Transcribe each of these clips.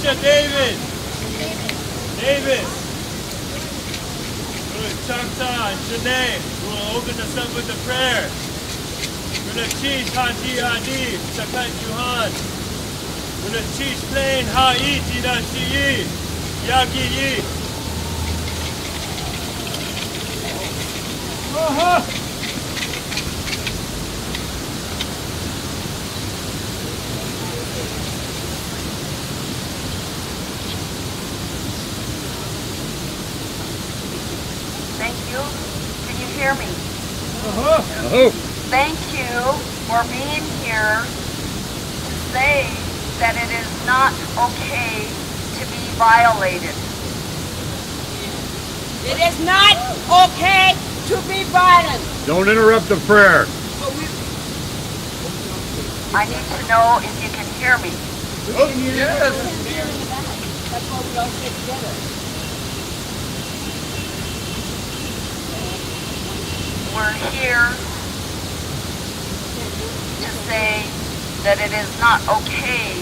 Alicia, David. Davis. Good. Changta and Janae. We'll open us up with a prayer. Good. Cheese, Hadi, Hadi. Sakat Yuhan. Good. Cheese, plain, Ha-i, Jida, Shi-i. Yagi-i. Thank you. Can you hear me? Thank you for being here to say that it is not okay to be violated. It is not okay to be violent. Don't interrupt the prayer. I need to know if you can hear me. Yes. That's why we all sit together. We're here to say that it is not okay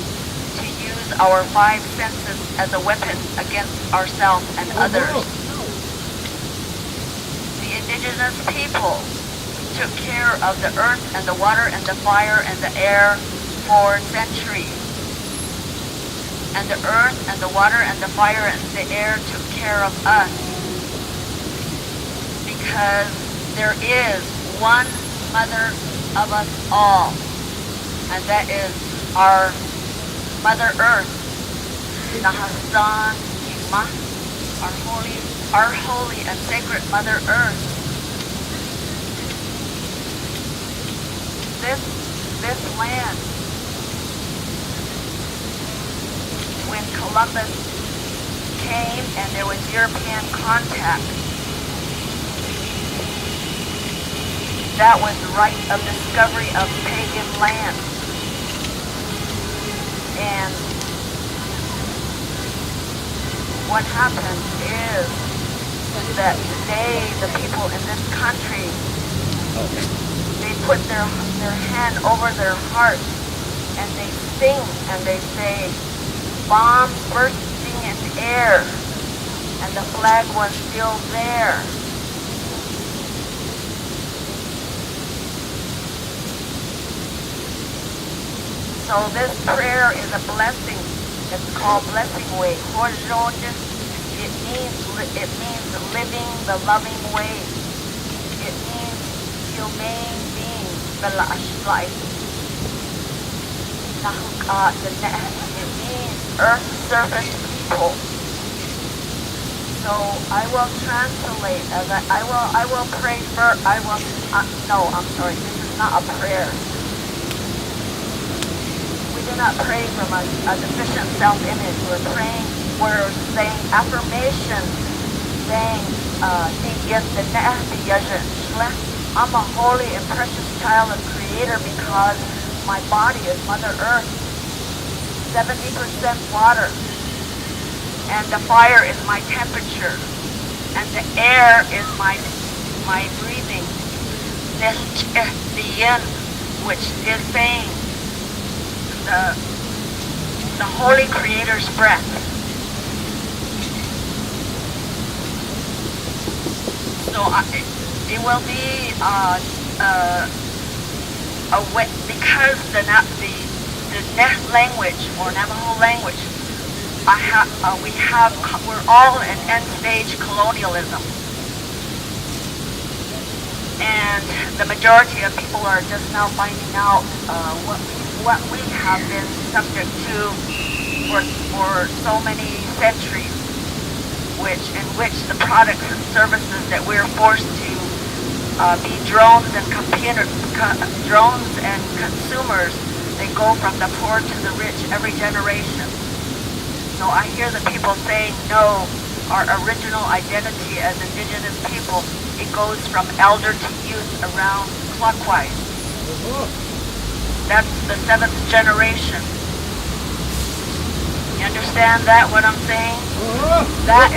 to use our five senses as a weapon against ourselves and others. The indigenous people took care of the earth and the water and the fire and the air for centuries. And the earth and the water and the fire and the air took care of us. Because there is one mother of us all. And that is our Mother Earth. Nahasan Ima, our holy and sacred Mother Earth. This land, when Columbus came and there was European contact, that was the right of discovery of pagan land. And what happens is that today the people in this country, they put their hand over their heart and they sing and they say, bombs bursting in the air, and the flag was still there. So this prayer is a blessing. It's called Blessing Way. It means living the loving way. It means humane being. It means earth surface people. So I will translate as I will pray for. No, I'm sorry. This is not a prayer. We do not pray from a deficient self-image. We're saying affirmation, saying, I'm a holy and precious child of Creator because my body is Mother Earth, 70% water, and the fire is my temperature, and the air is my breathing, the yin, which is saying, the Holy Creator's breath. So it will be a way, because the language or Navajo language, we're all in end stage colonialism, and the majority of people are just now finding out what we have been subject to for so many centuries, in which the products and services that we're forced to be drones and consumers, they go from the poor to the rich every generation. So I hear the people saying, no, our original identity as indigenous people, it goes from elder to youth around clockwise. That's the 7th generation. You understand that, what I'm saying? That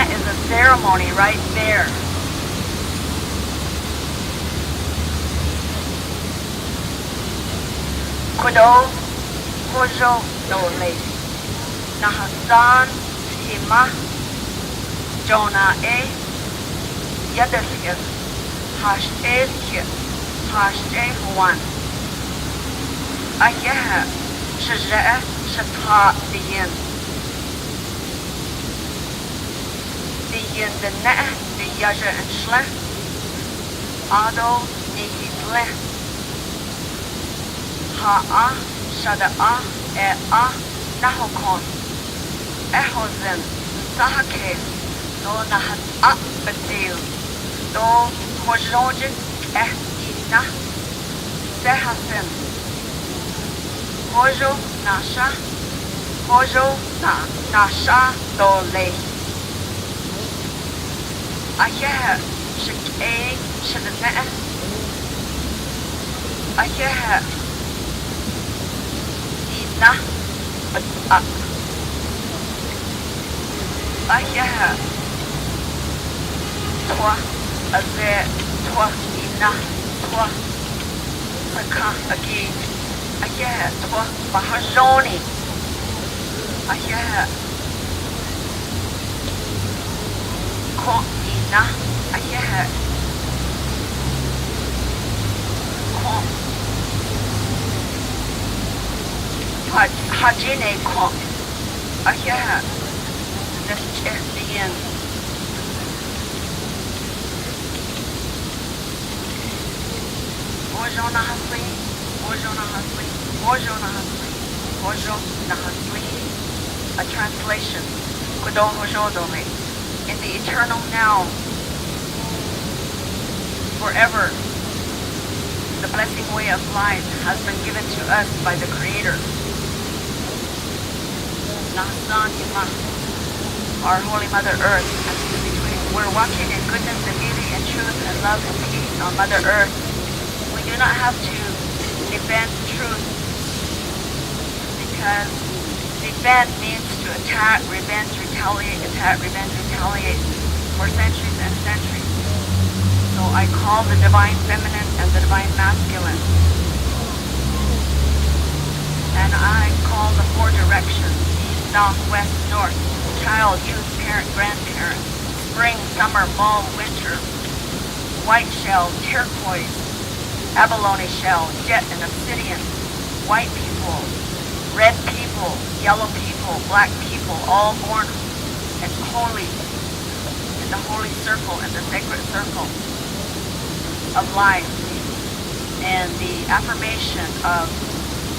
is a ceremony right there. Kodo, Kojo, no lady. Nahasan Hima Jonah A Yadafir Hashtag Hashtag 1 Ayaha Shajra Shata Diyin the Na the Yaja and Shle Ado Nihitle Ha'a Shada'a E'a Nahokon Ehozen Sahake Do Nahat A Batil Do Hojojin Ina Sehasen Hojo Nasha Hojo Nasha Dole Ayaha Shake Shadana Ayaha Ina Ayaha Twa Aze Twa Ina Twa Saka Agi Ayaha Twa Bahajoni Ayaha Ko Ina Ayaha Ko Hajine Ko Ayaha Neschian Hojo Nahasli Hojo Nahasli Hojo Nahasli Hojo Nahasli a translation Kudo Hojo Dole in the eternal now forever the blessing way of life has been given to us by the Creator. Nahasan Ima, our Holy Mother Earth, we're walking in goodness and beauty and truth and love and peace on Mother Earth. We do not have to defend truth because defend means to attack, revenge, retaliate, attack, revenge, retaliate for centuries and centuries. So I call the divine feminine and the divine masculine. And I call the four directions, east, south, west, north, child, youth, parent, grandparent, spring, summer, fall, winter, white shell, turquoise, abalone shell, jet and obsidian, white people, red people, yellow people, black people, all born and holy, in the holy circle, in the sacred circle of life. And the affirmation of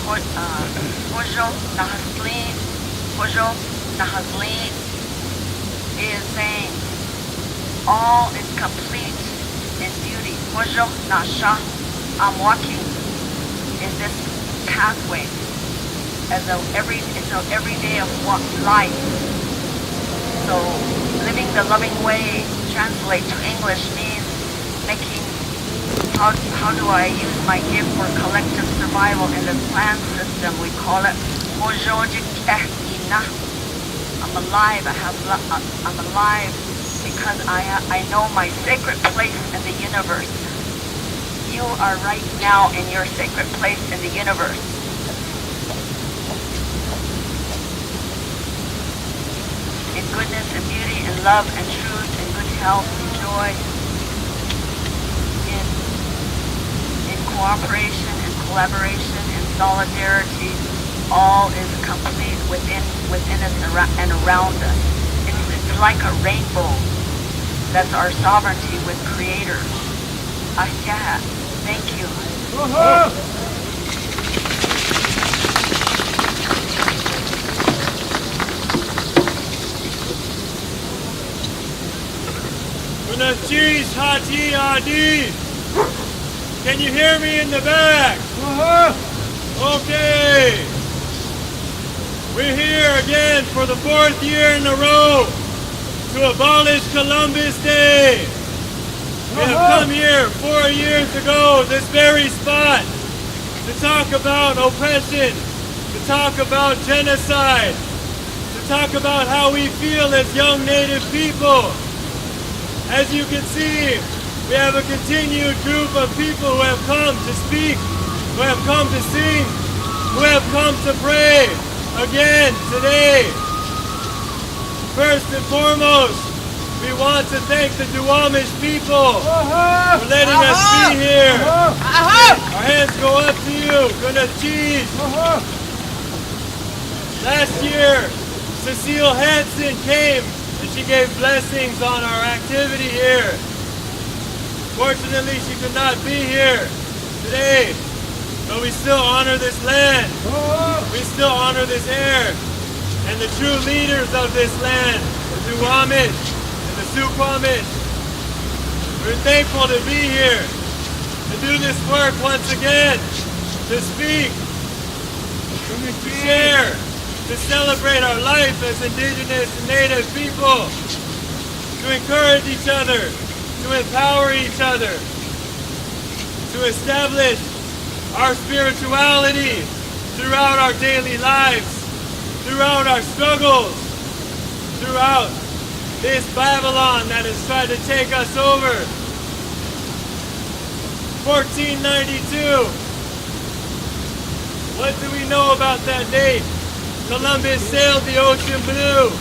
Hojo Nahazlin is saying all is complete in beauty. Hojo Nasha, I'm walking in this pathway as it's an everyday of life. So living the loving way translate to English means making how do I use my gift for collective survival in the clan system? We call it Hojojik Ina. I'm alive. I'm alive because I know my sacred place in the universe. You are right now in your sacred place in the universe. In goodness and beauty and love and truth and good health and joy. In cooperation and collaboration and solidarity. All is complete within us and around us. It's like a rainbow. That's our sovereignty with Creator. Ahya. Thank you. Cheese, Hati Adi. Can you hear me in the back? Okay. We're here again for the 4th year in a row to abolish Columbus Day. We have come here 4 years ago, this very spot, to talk about oppression, to talk about genocide, to talk about how we feel as young Native people. As you can see, we have a continued group of people who have come to speak, who have come to sing, who have come to pray again today First and foremost, we want to thank the Duwamish people for letting us be here. Our hands go up to you. Gonna cheese. Last year, Cecile Hansen came and she gave blessings on our activity here. Fortunately, she could not be here today, but we still honor this land. We still honor this air and the true leaders of this land, the Duwamish and the Suquamish. We're thankful to be here, to do this work once again, to speak, to share, to celebrate our life as indigenous and native people, to encourage each other, to empower each other, to establish our spirituality throughout our daily lives, throughout our struggles, throughout this Babylon that has tried to take us over. 1492. What do we know about that date? Columbus sailed the ocean blue.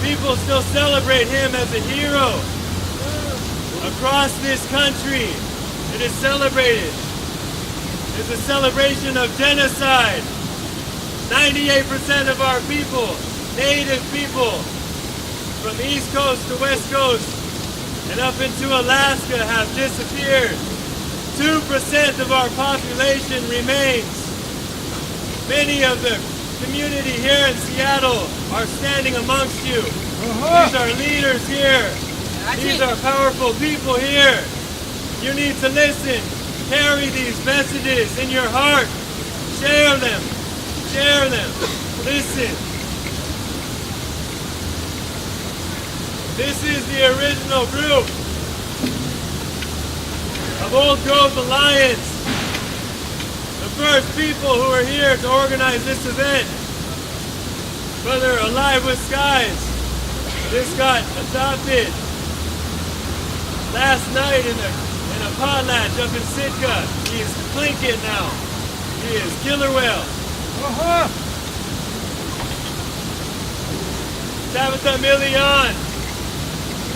People still celebrate him as a hero. Across this country, it is celebrated. It's a celebration of genocide. 98% of our people, native people, from the East Coast to West Coast, and up into Alaska have disappeared. 2% of our population remains. Many of the community here in Seattle are standing amongst you. These are leaders here. These are powerful people here. You need to listen. Carry these messages in your heart. Share them. Share them. Listen. This is the original group of Old Growth Alliance. The first people who are here to organize this event. Brother Alive with Skies. This got adopted last night in a potlatch up in Sitka. He is Plinkett now. He is Killer Whale. Tabitha Millian.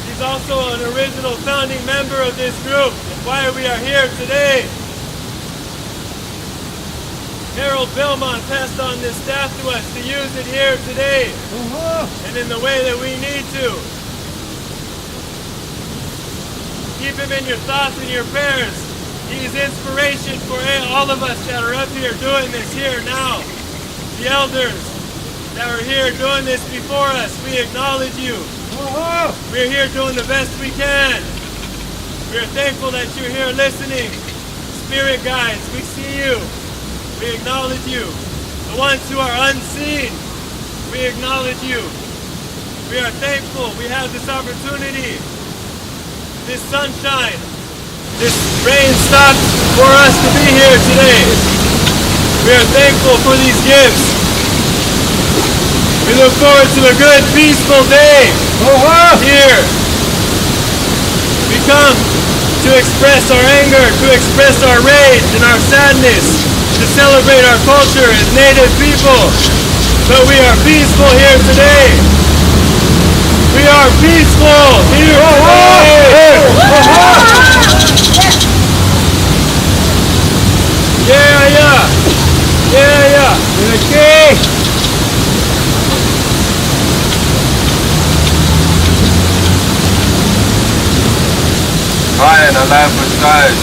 She's also an original founding member of this group and why we are here today. Harold Belmont passed on this staff to us to use it here today and in the way that we need to. Keep him in your thoughts and your prayers. He is inspiration for all of us that are up here doing this here now. The elders that are here doing this before us, we acknowledge you. We're here doing the best we can. We're thankful that you're here listening. Spirit guides, we see you. We acknowledge you. The ones who are unseen, we acknowledge you. We are thankful we have this opportunity, this sunshine, this rain stopped for us to be here today. We are thankful for these gifts. We look forward to a good, peaceful day here. We come to express our anger, to express our rage and our sadness, to celebrate our culture as Native people. But we are peaceful here today. We are peaceful here today. Yeah. Okay. Hi, and Alive with Skies.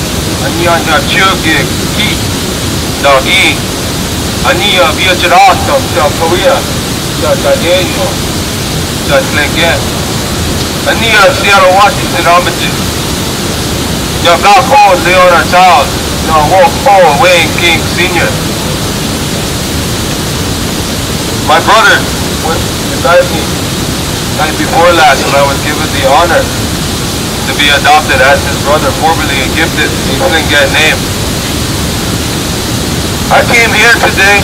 Ani anja chuki ki dagi. Ani vietiratom sa Korea sa Daniel sa Tlenge. Ani Seattle Washington Amity. Ya Gako Leona Child. No Wolf Paul Wayne King Sr. My brother was beside me night before last when I was given the honor to be adopted as his brother, formerly and gifted. He couldn't get a name. I came here today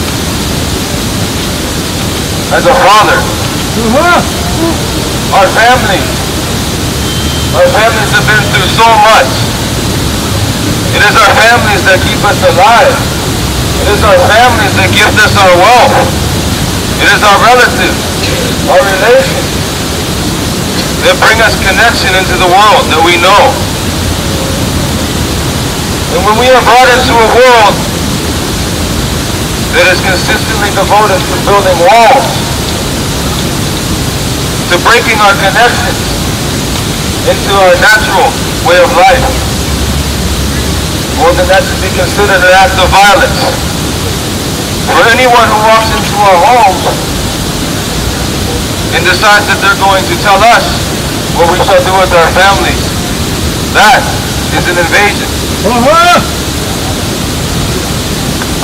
as a father. Our families have been through so much. It is our families that keep us alive. It is our families that gift us our wealth. It is our relatives. our relations. They bring us connection into the world that we know. And when we are brought into a world that is consistently devoted to building walls, to breaking our connections into our natural way of life, well, then that should be considered an act of violence. For anyone who walks into our homes and decides that they're going to tell us what we shall do with our families, that is an invasion.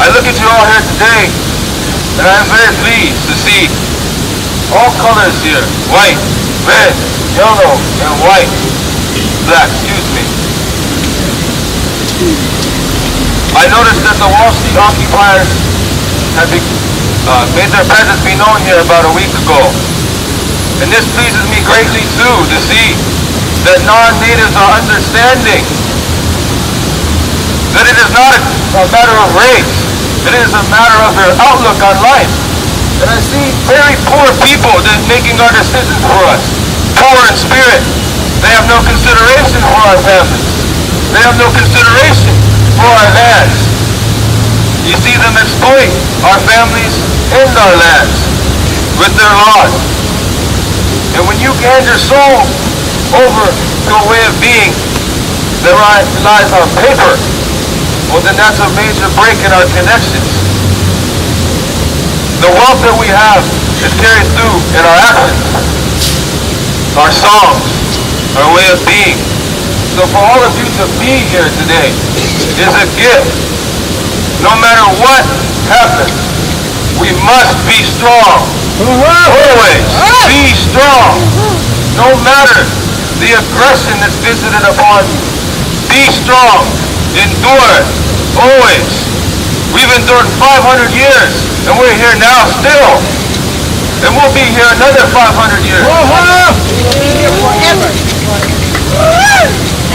I look at you all here today, and I am very pleased to see all colors here: white, red, yellow, and white. Black, excuse me. I noticed that the Wall Street occupiers have made their presence be known here about a week ago. And this pleases me greatly too, to see that non-natives are understanding that it is not a matter of race, it is a matter of their outlook on life. And I see very poor people that making our decisions for us, poor in spirit. They have no consideration for our families. They have no consideration for our lands. You see them exploit our families and our lands with their laws. And when you hand your soul over to a way of being that relies on paper, well, then that's a major break in our connections. The wealth that we have is carried through in our actions, our songs, our way of being. So for all of you to be here today is a gift. No matter what happens, we must be strong. Always be strong. No matter the aggression that's visited upon you, be strong. Endure. Always. We've endured 500 years, and we're here now still. And we'll be here another 500 years.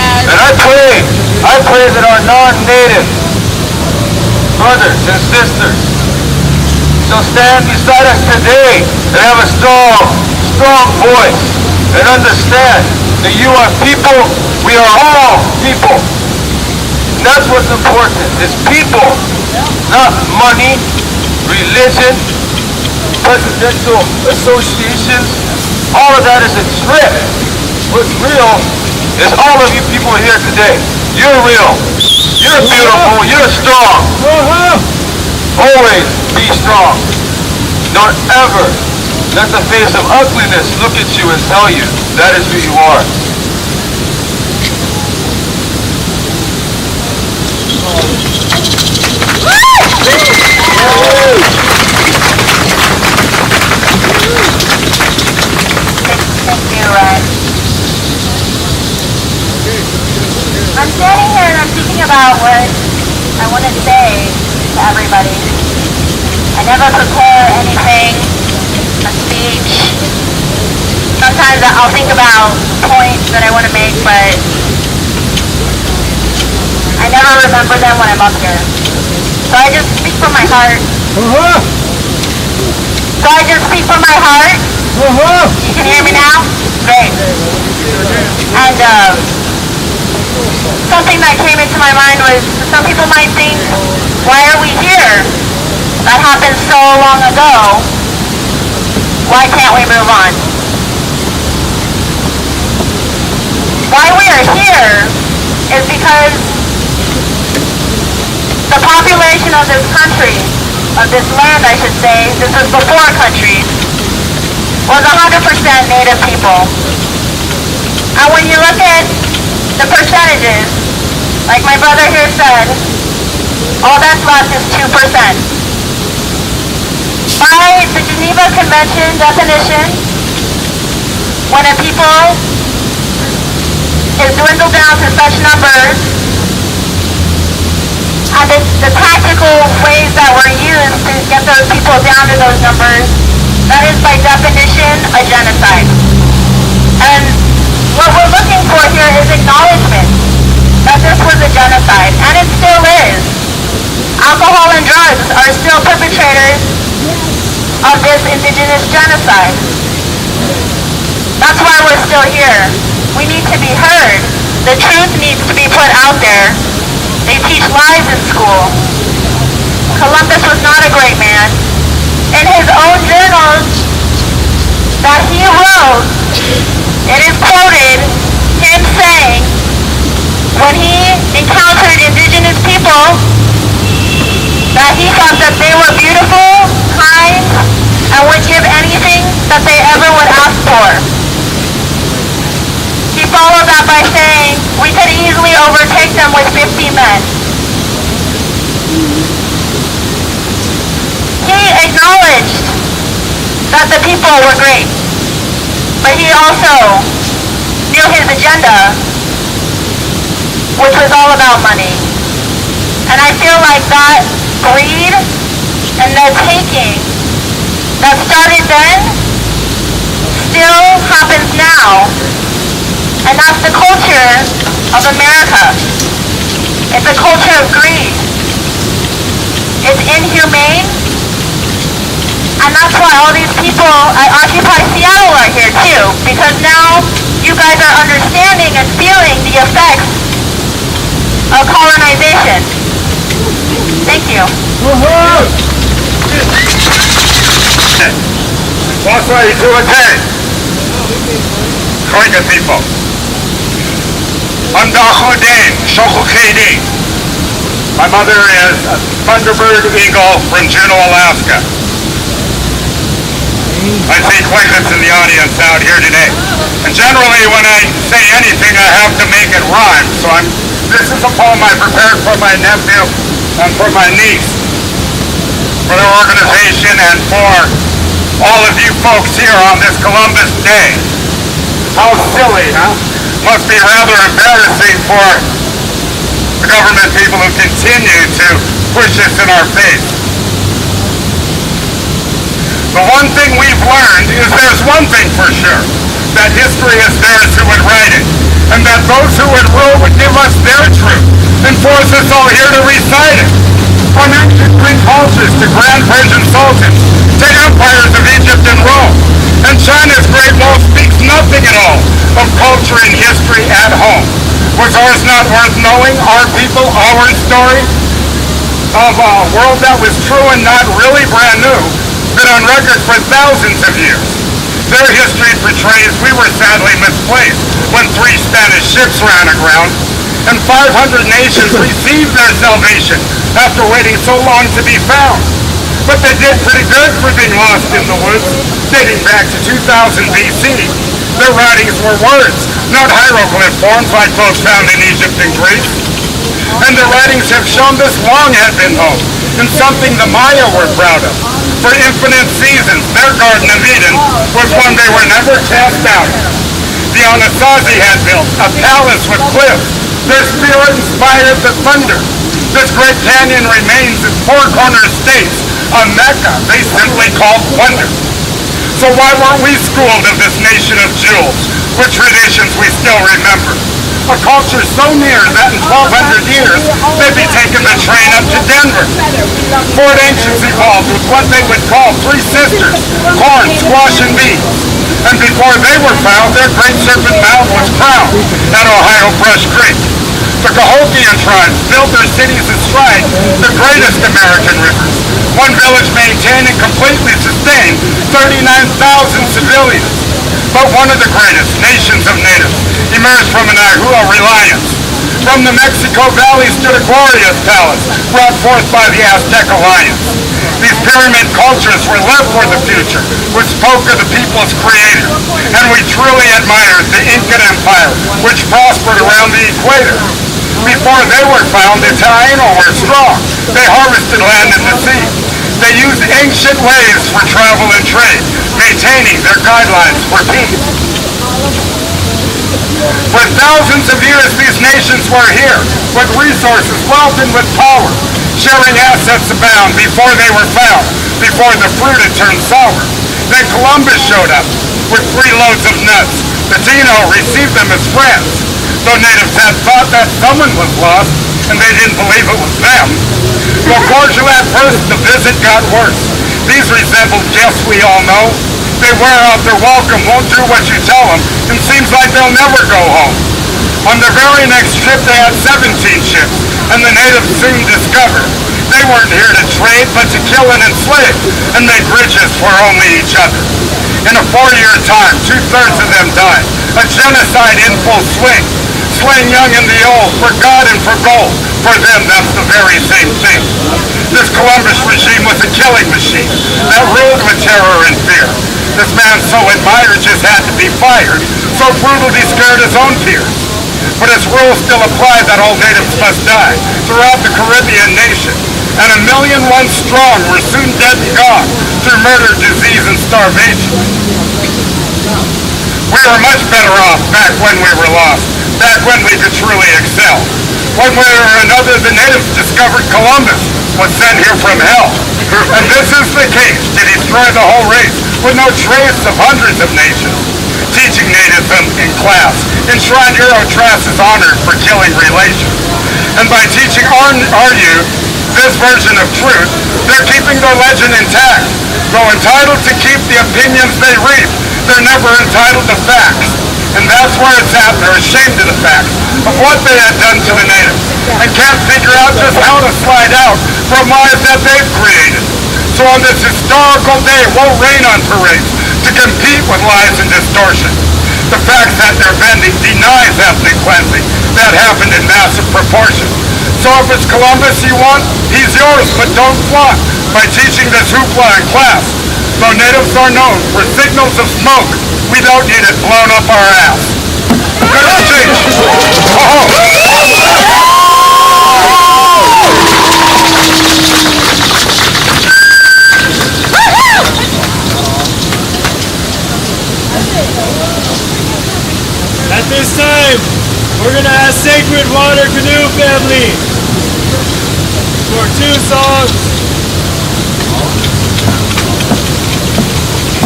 And I pray that our non-native brothers and sisters shall stand beside us today and have a strong voice and understand that you are people, we are all people. And that's what's important, is people, not money, religion, presidential associations. All of that is a trick. What's real is all of you people here today. You're real. You're beautiful. You're strong. Always be strong. Don't ever let the face of ugliness look at you and tell you that is who you are. Thank you, Ryan. I'm standing here and I'm thinking about what I want to say to everybody. I never prepare anything, a speech. Sometimes I'll think about points that I want to make, but I never remember them when I'm up here. So I just speak from my heart. You can hear me now? Great. And something that came into my mind was, some people might think, why are we here? That happened so long ago. Why can't we move on? Why we are here is because the population of this country, of this land I should say, this was before countries, was 100% Native people. And when you look at the percentages, like my brother here said, all that's left is 2%. By the Geneva Convention definition, when a people is dwindled down to such numbers, and the tactical ways that were used to get those people down to those numbers, that is by definition a genocide. And what we're looking for here is acknowledgement that this was a genocide, and it still is. Alcohol and drugs are still perpetrators of this indigenous genocide. that's why we're still here. We need to be heard. The truth needs to be put out there. They teach lies in school. Columbus was not a great man. In his own journals that he wrote, it is quoted him saying, when he encountered indigenous people, that he thought that they were beautiful, kind, and would give anything that they ever would ask for. He followed that by saying, we could easily overtake them with 50 men. He acknowledged that the people were great, but he also knew his agenda, which was all about money. And I feel like that greed and the taking that started then still happens now. And that's the culture of America. It's a culture of greed. It's inhumane. And that's why all these people at Occupy Seattle are here too. Because now you guys are understanding and feeling the effects of colonization. Thank you. Westlake to attend. Koika people. Andahudin, Shokukedi. My mother is a Thunderbird Eagle from Juneau, Alaska. I see Quakers in the audience out here today. And generally when I say anything I have to make it rhyme. So this is a poem I prepared for my nephew and for my niece, for their organization and for all of you folks here on this Columbus Day. How silly, huh? Must be rather embarrassing for the government people who continue to push this in our face. The one thing we've learned is there's one thing for sure, that history is theirs who would write it, and that those who would rule would give us their truth and force us all here to recite it. From ancient Greek cultures to grand Persian sultans, to empires of Egypt and Rome, and China's Great Wall speaks nothing at all of culture and history at home. Was ours not worth knowing, our people, our story, of a world that was true and not really brand new, been on record for thousands of years? Their history portrays we were sadly misplaced when 3 Spanish ships ran aground, and 500 nations received their salvation after waiting so long to be found. But they did pretty good for being lost in the woods, dating back to 2000 BC. Their writings were words, not hieroglyph forms like those found in Egypt and Greece. And their writings have shown this long had been home, and something the Maya were proud of. For infinite seasons, their Garden of Eden was one they were never cast out. The Anasazi had built a palace with cliffs. Their spirit inspired the thunder. This great canyon remains its 4 corner states, a Mecca they simply called wonder. So why weren't we schooled of this nation of jewels, with traditions we still remember? A culture so near that in 1,200 years they'd be taking the train up to Denver. Fort Ancients evolved with what they would call 3 sisters, corn, squash, and beets. And before they were found, their great serpent mound was crowned at Ohio Brush Creek. The Cahokian tribes built their cities astride the greatest American rivers. One village maintained and completely sustained 39,000 civilians. But one of the greatest nations of natives emerged from an Ahua reliance. From the Mexico Valley stood a glorious palace brought forth by the Aztec Alliance. These pyramid cultures were left for the future, which spoke of the people's creator. And we truly admired the Incan Empire, which prospered around the equator. Before they were found, the Taino were strong. They harvested land in the sea. They used ancient ways for travel and trade, maintaining their guidelines for peace. For thousands of years, these nations were here, with resources, wealth, and with power. Sharing assets abound before they were found, before the fruit had turned sour. Then Columbus showed up with 3 loads of nuts. The Taino received them as friends, though natives had thought that someone was lost, and they didn't believe it was them. Though cordial at first, the visit got worse. These resembled guests we all know, They wear out their welcome, won't do what you tell them, and seems like they'll never go home. On the very next trip, they had 17 ships, and the natives soon discovered they weren't here to trade, but to kill and enslave, and make riches for only each other. In a 4-year time, 2/3 of them died. A genocide in full swing, slaying young and the old, for God and for gold. For them, that's the very same thing. This Columbus regime was a killing machine that ruled with terror and fear. This man so admired just had to be fired, so brutal he scared his own peers. But his rules still apply that all natives must die throughout the Caribbean nation. And 1,000,001 strong were soon dead and gone through murder, disease, and starvation. We were much better off back when we were lost, back when we could truly excel. One way or another, the natives discovered Columbus was sent here from hell. And this is the case to destroy the whole race with no trace of hundreds of nations. Teaching nativism in class, enshrine Eurotrash is honored for killing relations. And by teaching our youth this version of truth, they're keeping their legend intact. Though entitled to keep the opinions they reap, they're never entitled to facts. And that's where it's at. They're ashamed of the facts of what they had done to the natives and can't figure out just how to slide out from lies that they've created. So on this historical day, we'll rain on parades to compete with lies and distortion. The facts that they're bending denies ethnic cleansing that happened in massive proportion. So if it's Columbus you want, he's yours, but don't flaunt by teaching this hoopla in class. Though natives are known for signals of smoke, we don't need it blown up our ass. Good exchange. At this time, we're going to ask Sacred Water Canoe Family for 2 songs.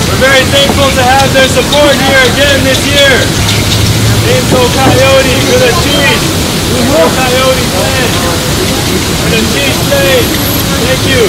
We're very thankful to have their support here again this year. Inco Coyote for the Chiefs. Inco Coyote Clan for the Chiefs Plane. Thank you.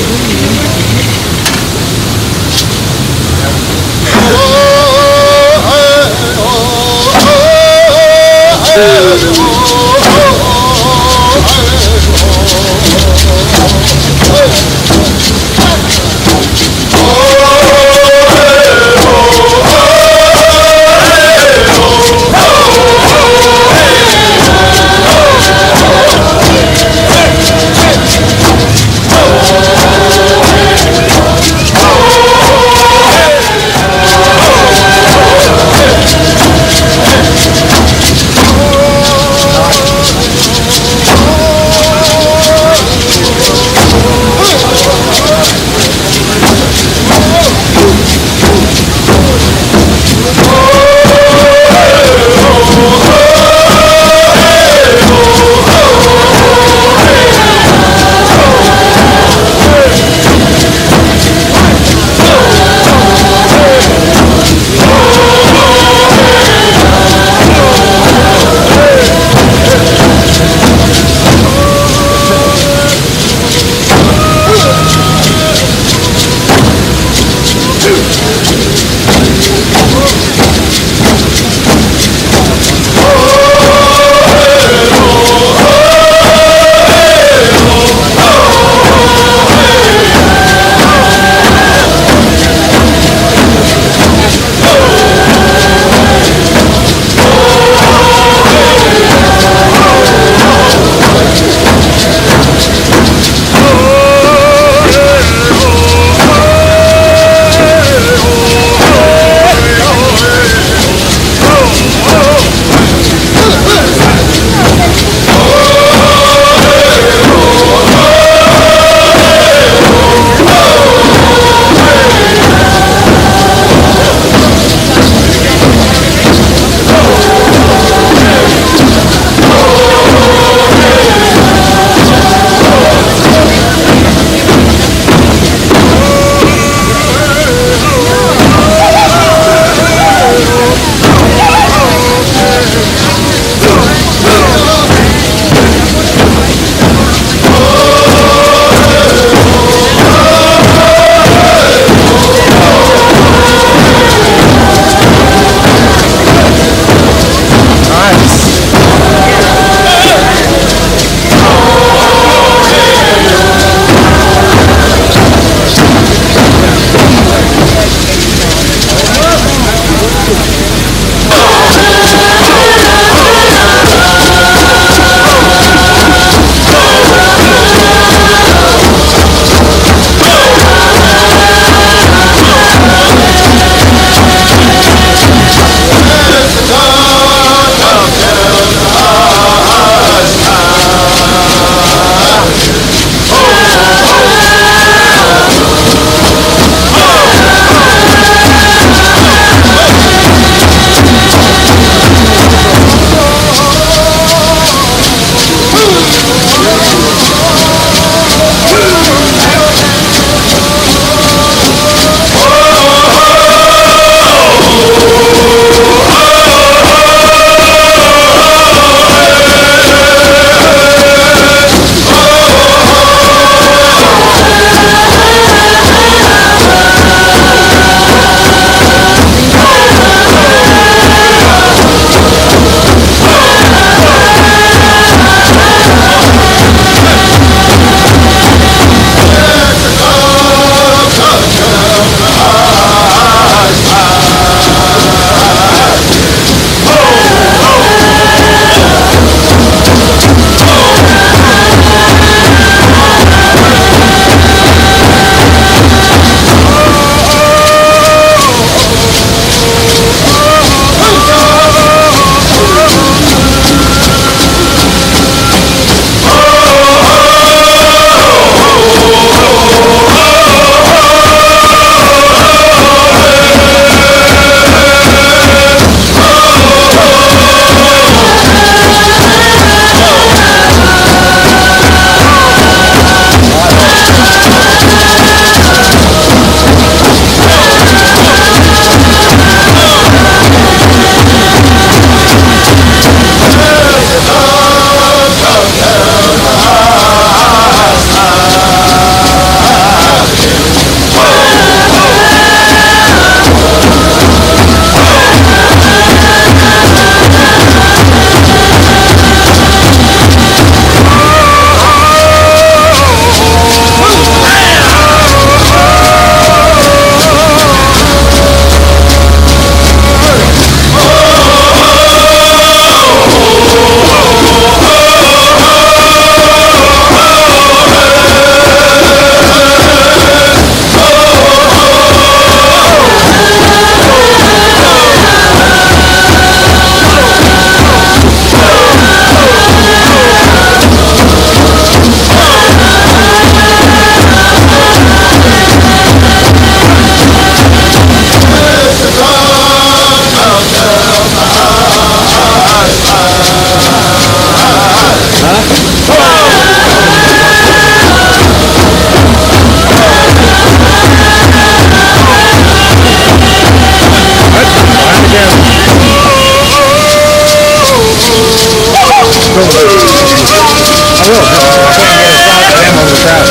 will. I couldn't get a shot at him over the crowd.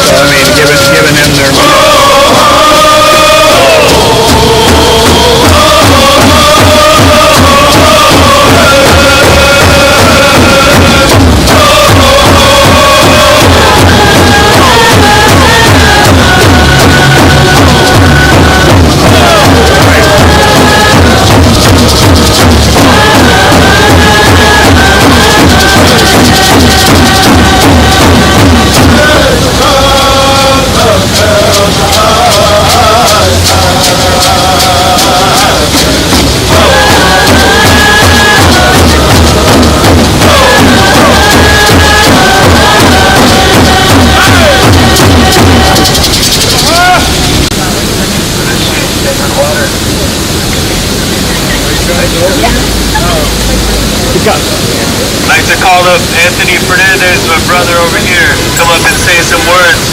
So, I mean, giving them their I'd like to call up Anthony Fernandez, my brother over here. Come up and say some words.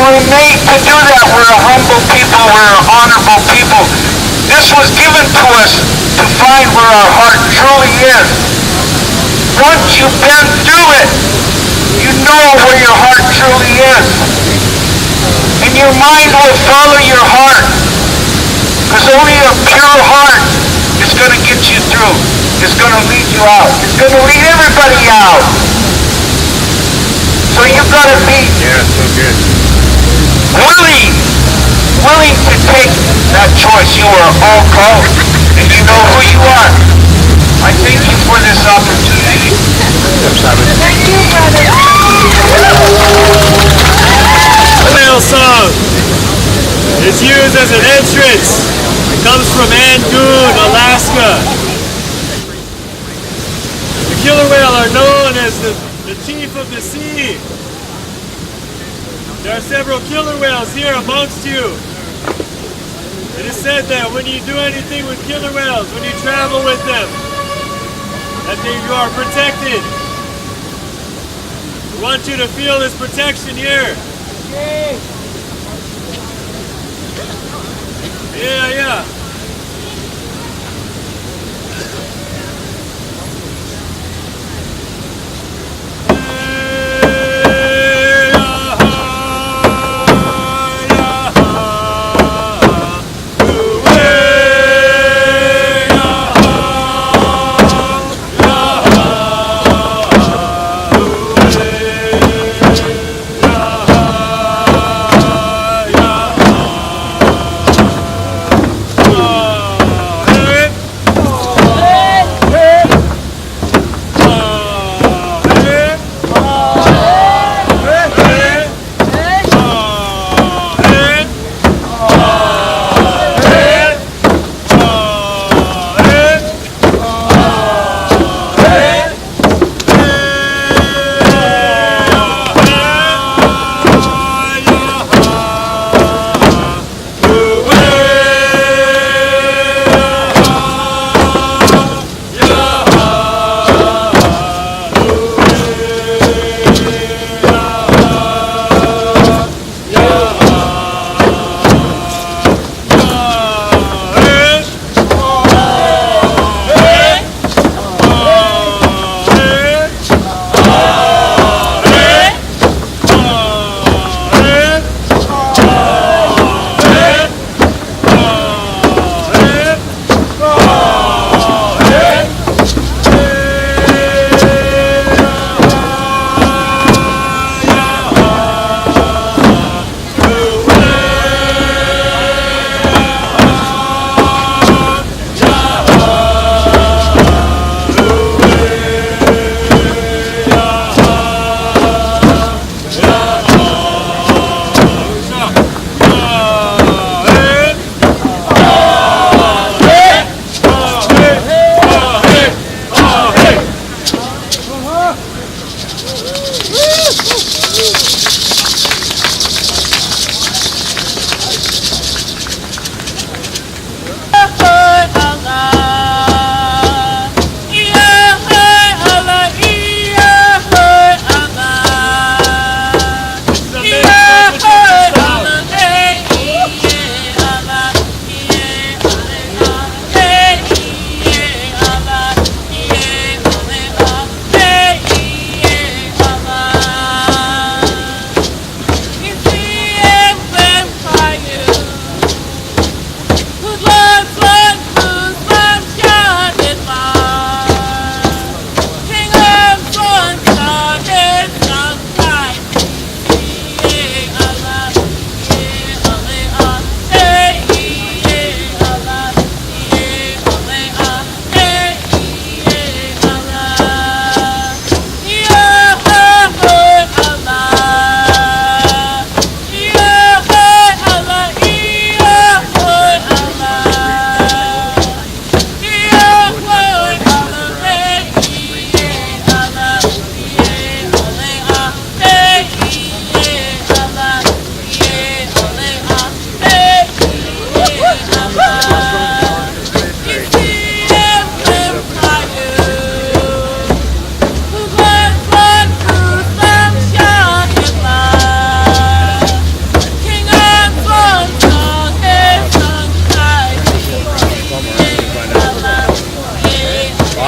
We're made to do that. We're a humble people. We're an honorable people. This was given to us to find where our heart truly is. Once you've been through it, you know where your heart truly is. And your mind will follow your heart. Because only a pure heart is going to get you through. It's going to lead you out. It's going to lead everybody out. So you've got to be willing to take that choice. You are all called, and you know who you are. I thank you for this opportunity. Thank you, brother. The male song is used as an entrance. It comes from Angoon, Alaska. The killer whale are known as the chief of the sea. There are several killer whales here amongst you. It is said that when you do anything with killer whales, when you travel with them, that you are protected. We want you to feel this protection here. Yeah.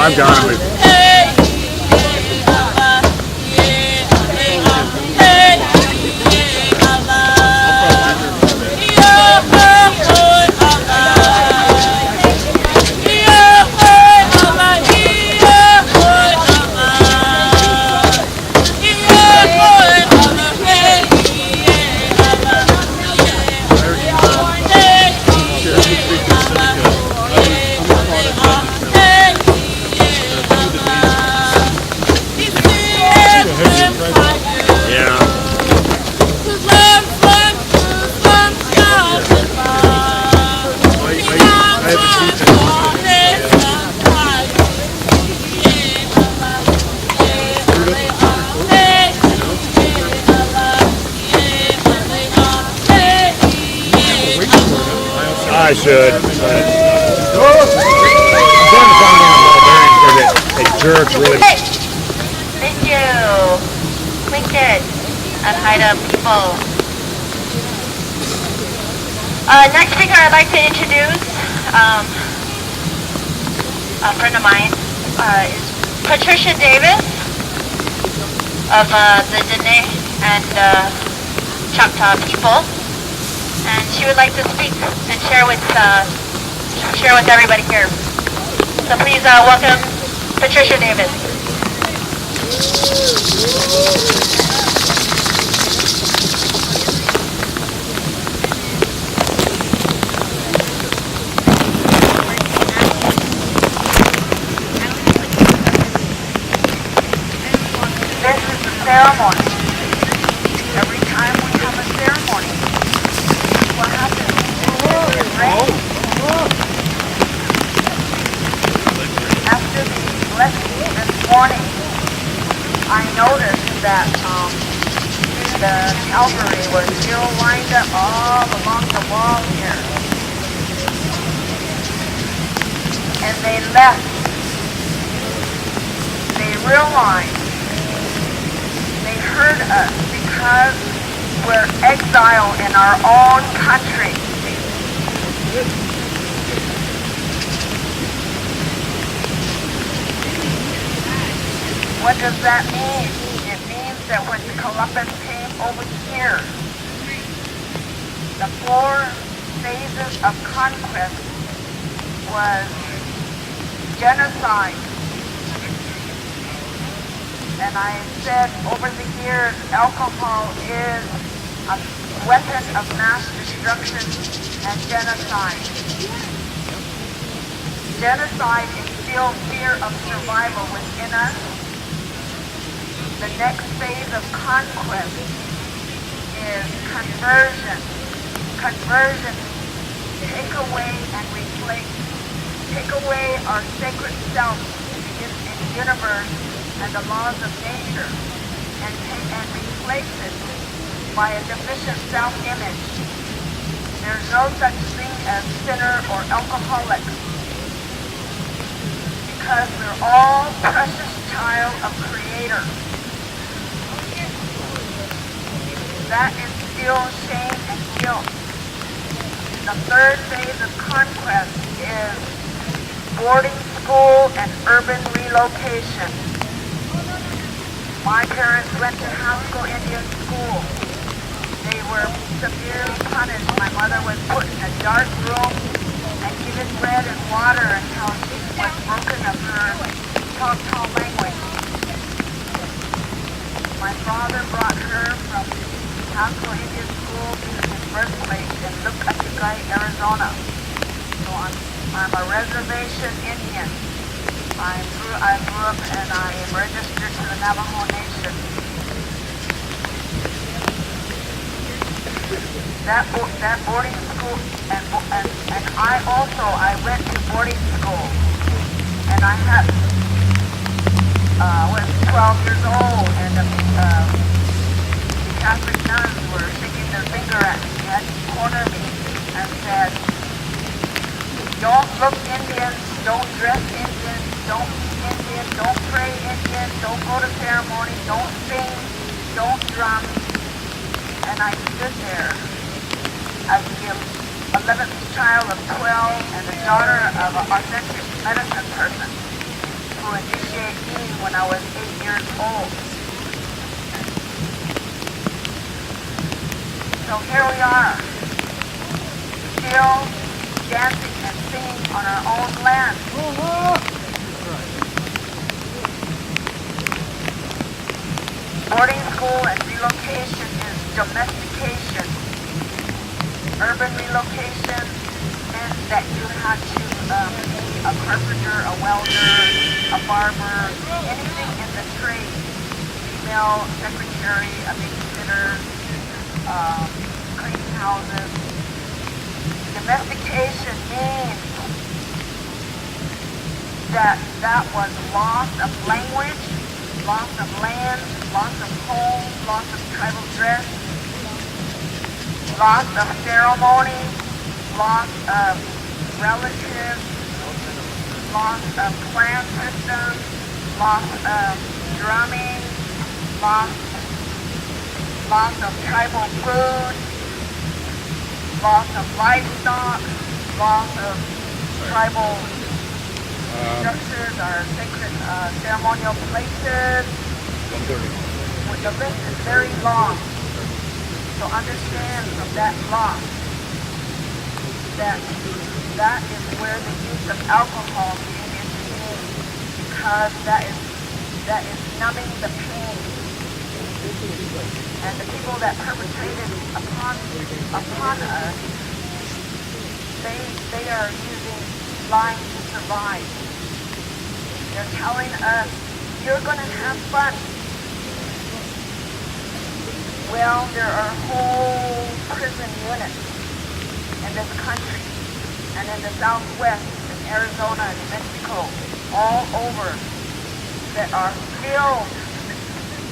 I've got him. I should, but I'm trying to find one of the ball bearings because it jerks really. Thank you. Clink it and Haida people. Next speaker I'd like to introduce, a friend of mine, is Patricia Davis of the Dene and Choctaw people. And she would like to speak and share with everybody here. So please welcome Patricia Davis. This is the ceremony. Every time we have a ceremony, what happens? It rains. After the blessing this morning, I noticed that the cavalry was still lined up all along the wall here. And they left. They realized they heard us because we're exiled in our own country. What does that mean? It means that when Columbus came over here, the 4 phases of conquest was genocide. And I said over the years, alcohol is a weapon of mass destruction and genocide. Genocide instills fear of survival within us. The next phase of conquest is conversion. Conversion, take away and replace. Take away our sacred self in the universe and the laws of nature and replace it by a deficient self-image. There's no such thing as sinner or alcoholic because we're all precious child of Creator. That instills shame and guilt. The 3rd phase of conquest is boarding school and urban relocation. My parents went to Haskell Indian School. They were severely punished. My mother was put in a dark room and given bread and water until she was broken of her Choctaw language. My father brought her from Haskell Indian School to his birthplace in Luke-Atikai, Arizona. So I'm a reservation Indian. I grew up and I am registered to the Navajo Nation. That boarding school, and I went to boarding school, and I was 12 years old, and the Catholic nuns were shaking their finger at me, had to corner me, and said, "Don't look Indian, don't dress Indian, don't be Indian, don't pray Indian, don't go to ceremony, don't sing, don't drum." And I stood there as the 11th child of 12 and the daughter of an authentic medicine person. to initiate me when I was 8 years old. So here we are, still dancing and singing on our own land. Boarding school and relocation is domestication. Urban relocation meant that you had to be a carpenter, a welder, a barber, anything in the trade. Female secretary, a babysitter, cleaning houses. Domestication means that was loss of language, loss of land, loss of home, loss of tribal dress, loss of ceremony, loss of relatives, loss of clan systems, loss of drumming, loss of tribal food, loss of livestock, loss of tribal structures or sacred ceremonial places. The list is very long. So understand from that loss that is where the use of alcohol came into being, because that is numbing the pain. And the people that perpetrated upon us, they are using lying to survive. They're telling us, you're going to have fun. Well, there are whole prison units in this country and in the Southwest, in Arizona and Mexico, all over, that are filled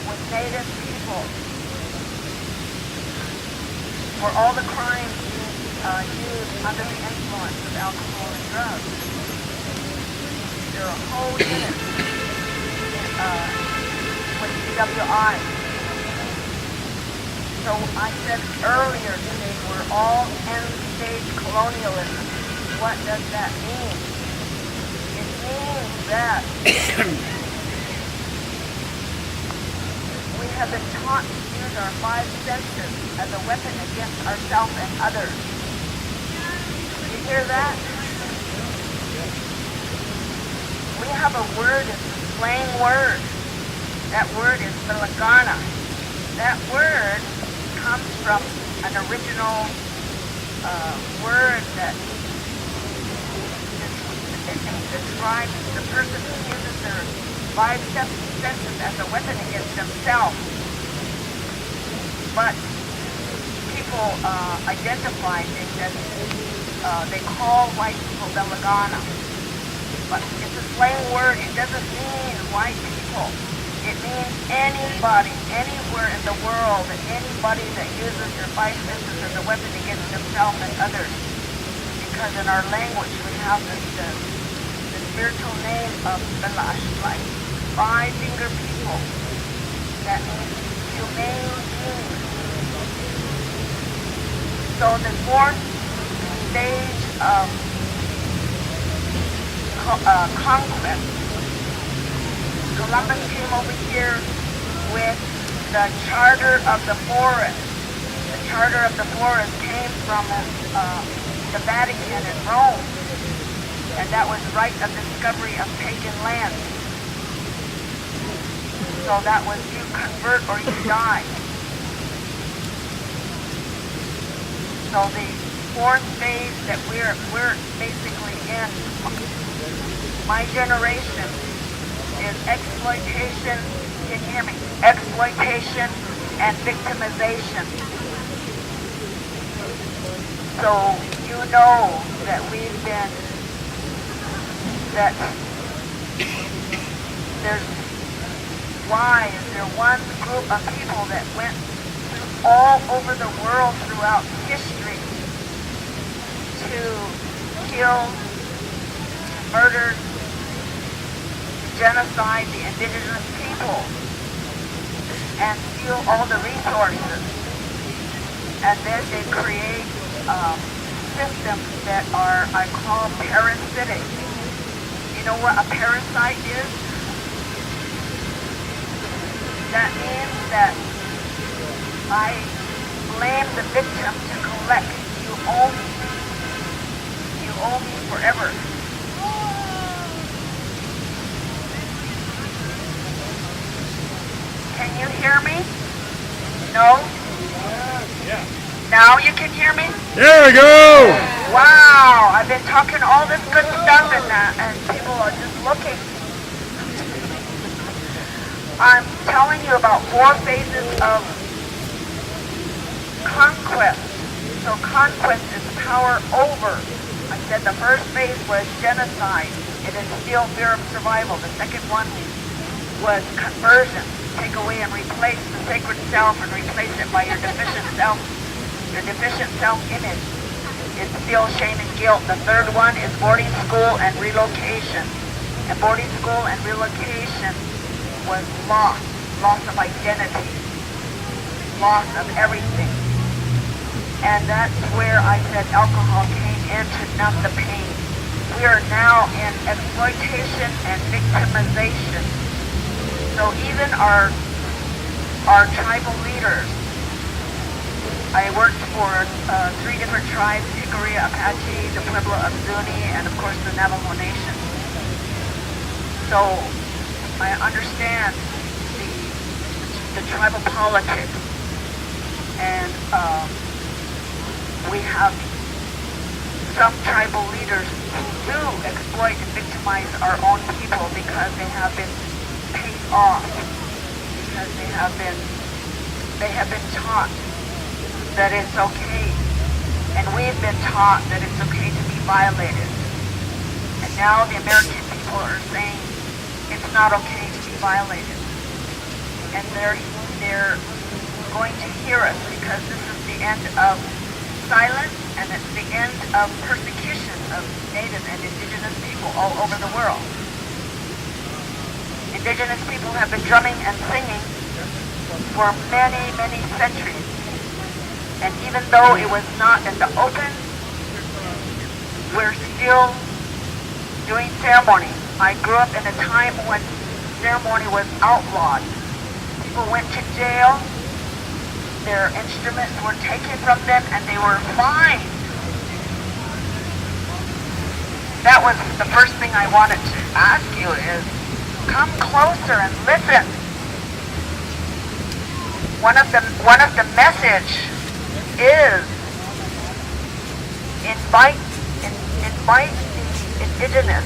with Native people for all the crimes being used under the influence of alcohol and drugs. There are whole units with CWI. So I said earlier today, we're all end-stage colonialism. What does that mean? It means that we have been taught to use our 5 senses as a weapon against ourselves and others. You hear that? We have a word, it's a slang word. That word is Filagana. That word comes from an original word that describes the person who uses their 5 senses as a weapon against themselves. But people identify things as they call white people Belagana. But it's a slang word. It doesn't mean white people. It means anybody, anywhere in the world, anybody that uses your 5 senses as a weapon against themselves and others. Because in our language we have the spiritual name of Abolish, like 5-finger people. That means humane beings. So the 4th stage of conquest, Columbus came over here with the Charter of the Forest. The Charter of the Forest came from the Vatican in Rome, and that was right of discovery of pagan land. So that was you convert or you die. So the 4th phase that we're basically in, my generation, is exploitation, can you hear me? Exploitation and victimization. So you know that we've been, that there's, why is there one group of people that went all over the world throughout history to kill, murder, genocide the indigenous people and steal all the resources, and then they create systems that are, I call, parasitic. You know what a parasite is? That means that I blame the victim to collect. You owe me. You owe me forever. Can you hear me? No? Yeah. Now you can hear me? There we go! Wow, I've been talking all this good stuff and people are just looking. I'm telling you about 4 phases of conquest. So conquest is power over. I said the first phase was genocide. It instilled fear of survival. The second one was conversion. Take away and replace the sacred self and replace it by your deficient self-image. Instill shame and guilt. The third one is boarding school and relocation. And boarding school and relocation was loss of identity, loss of everything. And that's where I said alcohol came in to numb the pain. We are now in exploitation and victimization. So even our tribal leaders, I worked for 3 different tribes, Hickory, Apache, the Pueblo of Zuni, and of course the Navajo Nation. So I understand the tribal politics, and we have some tribal leaders who do exploit and victimize our own people because they have been paid off, because they have been taught that it's okay, and we've been taught that it's okay to be violated. And now the American people are saying it's not okay to be violated. And they're going to hear us because this is the end of silence and it's the end of persecution of Native and Indigenous people all over the world. Indigenous people have been drumming and singing for many, many centuries. And even though it was not in the open, we're still doing ceremony. I grew up in a time when ceremony was outlawed. People went to jail, their instruments were taken from them, and they were fined. That was the first thing I wanted to ask you is, come closer and listen. One of the message is invite the indigenous,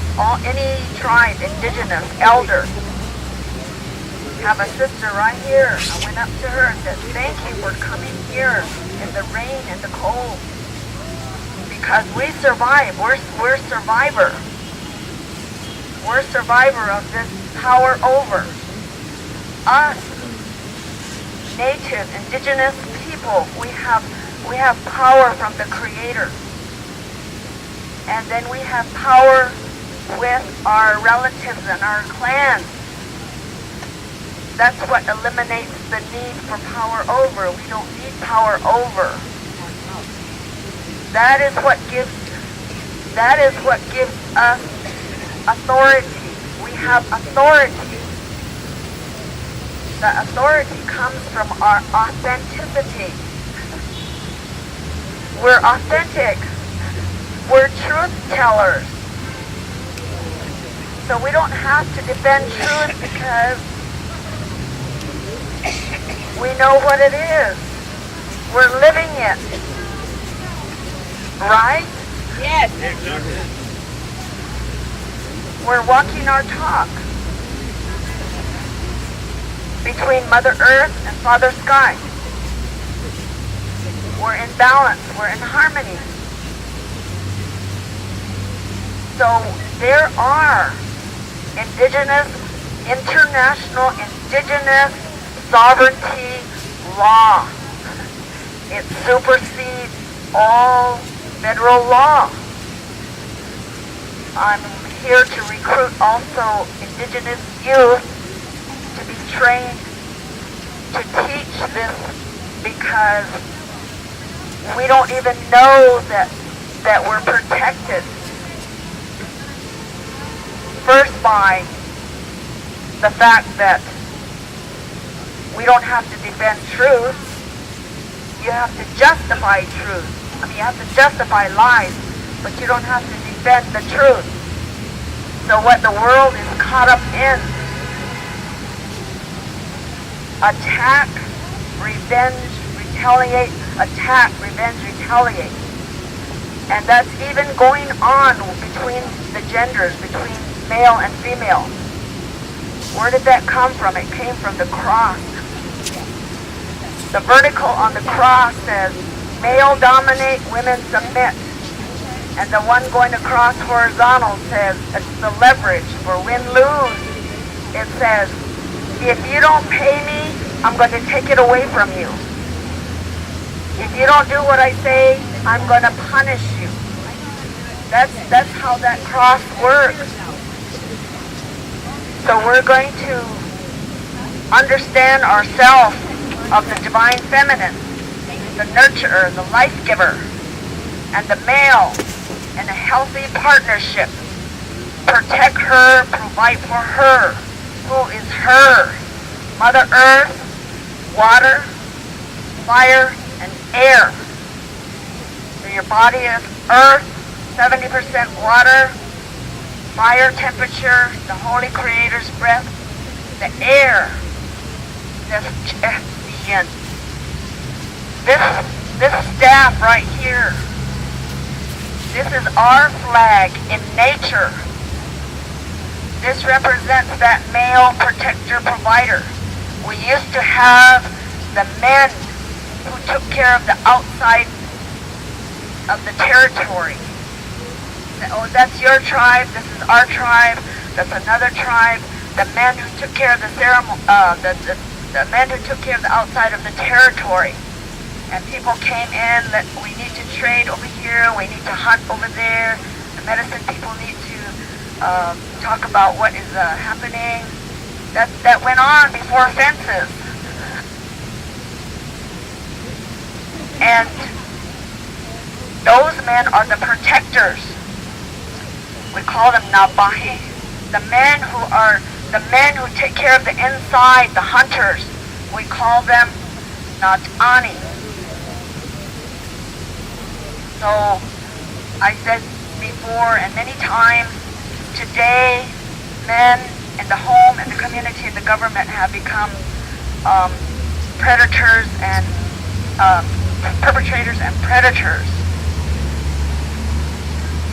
any tribe, indigenous, elder. Have a sister right here. I went up to her and said, thank you for coming here in the rain and the cold. Because we survive. We're survivor. We're survivor of this power over us. Native, indigenous people, we have power from the Creator. And then we have power with our relatives and our clans. That's what eliminates the need for power over. We don't need power over. That is what gives us authority. We have authority. The authority comes from our authenticity. We're authentic. We're truth tellers. So we don't have to defend truth because we know what it is. We're living it. Right? Yes. We're walking our talk between Mother Earth and Father Sky. We're in balance. We're in harmony. So there are international indigenous sovereignty law. It supersedes all federal law. I'm here to recruit also indigenous youth to be trained to teach this because we don't even know that we're protected. by the fact that we don't have to defend truth. You have to justify truth. I mean, you have to justify lies, but you don't have to defend the truth. So what the world is caught up in, attack, revenge, retaliate, attack, revenge, retaliate. And that's even going on between the genders, between male and female. Where did that come from? It came from the cross. The vertical on the cross says, male dominate, women submit. And the one going across horizontal says, it's the leverage for win-lose. It says, if you don't pay me, I'm going to take it away from you. If you don't do what I say, I'm going to punish you. That's how that cross works. So we're going to understand ourselves of the divine feminine, the nurturer, the life giver, and the male in a healthy partnership. Protect her, provide for her. Who is her? Mother Earth, water, fire, and air. So your body is earth, 70% water, fire temperature, the Holy Creator's breath, the air, this staff right here, this is our flag in nature. This represents that male protector provider. We used to have the men who took care of the outside of the territory. Oh, that's your tribe, this is our tribe, that's another tribe. The men who took care of the ceremony, the men who took care of the outside of the territory. And people came in that we need to trade over here, we need to hunt over there. The medicine people need to talk about what is happening. That went on before fences. And those men are the protectors. We call them Nabahi. The men who take care of the inside, the hunters, we call them Natani. So I said before and many times, today men in the home, in the community, in the government have become predators and perpetrators and predators.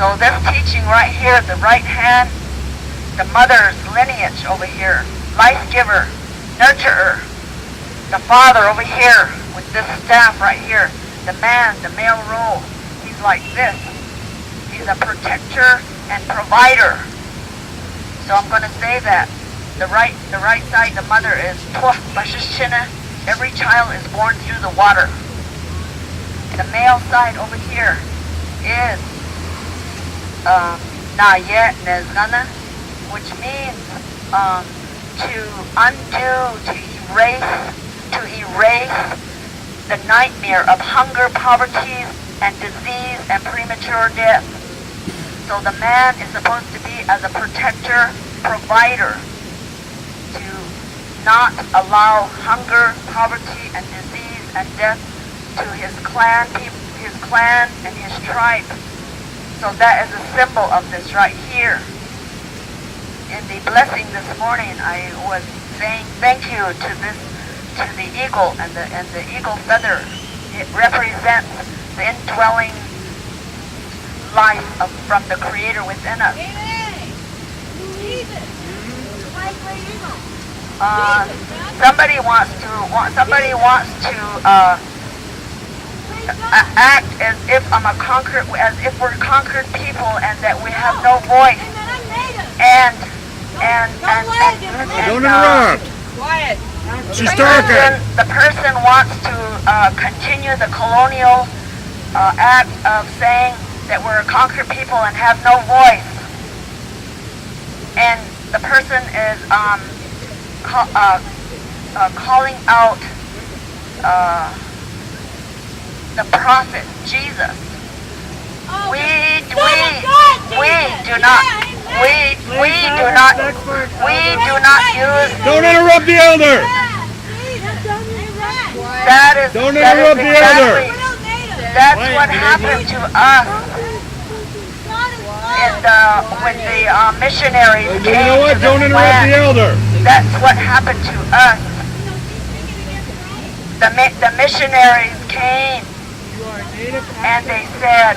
So this teaching right here, the right hand, the mother's lineage over here, life giver, nurturer, the father over here with this staff right here, the man, the male role, he's like this. He's a protector and provider. So I'm going to say that the right side, the mother is Tuah Bashishina. Every child is born through the water. The male side over here is Nayet Nezgana, which means to undo, to erase the nightmare of hunger, poverty, and disease and premature death. So the man is supposed to be as a protector, provider, to not allow hunger, poverty, and disease and death to his clan and his tribe. So that is a symbol of this right here. In the blessing this morning, I was saying thank you to the eagle and the eagle feather. It represents the indwelling life from the Creator within us. Somebody wants to act as if we're conquered people and that we have no voice. And Don't interrupt. Quiet. She's talking. The person wants to continue the colonial act of saying that we're a conquered people and have no voice. And the person is calling out the prophet Jesus. We do use. Don't interrupt the elder. Don't interrupt the elder. That's what happened to us when the missionaries You came know what? to Don't this interrupt the land. elder. That's what happened to us. The missionaries came and they said,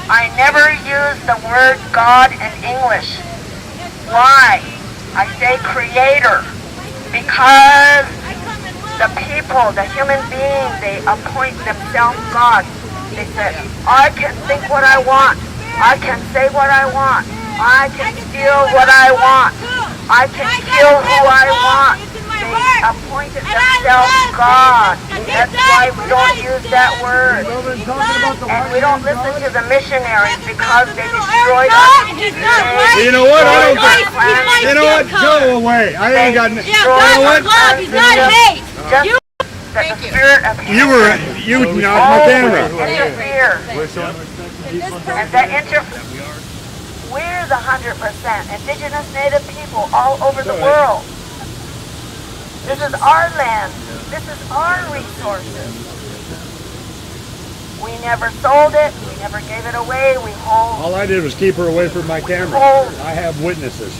I never use the word God in English. Why? I say creator. Because the people, the human beings, they appoint themselves God. They said, I can think what I want. I can say what I want. I can steal what I want. I can kill who I want. They appointed themselves God. That's why we don't use that word. And we don't listen to the missionaries because they destroyed us. You know what? I don't think. You know what? Go away. I ain't got. You know what? He's not hate. Just the spirit of You knocked my camera. interfere. And that we're the 100% indigenous native people all over the world. This is our land. This is our resources. We never sold it. We never gave it away. We hold. All I did was keep her away from my camera. I have witnesses.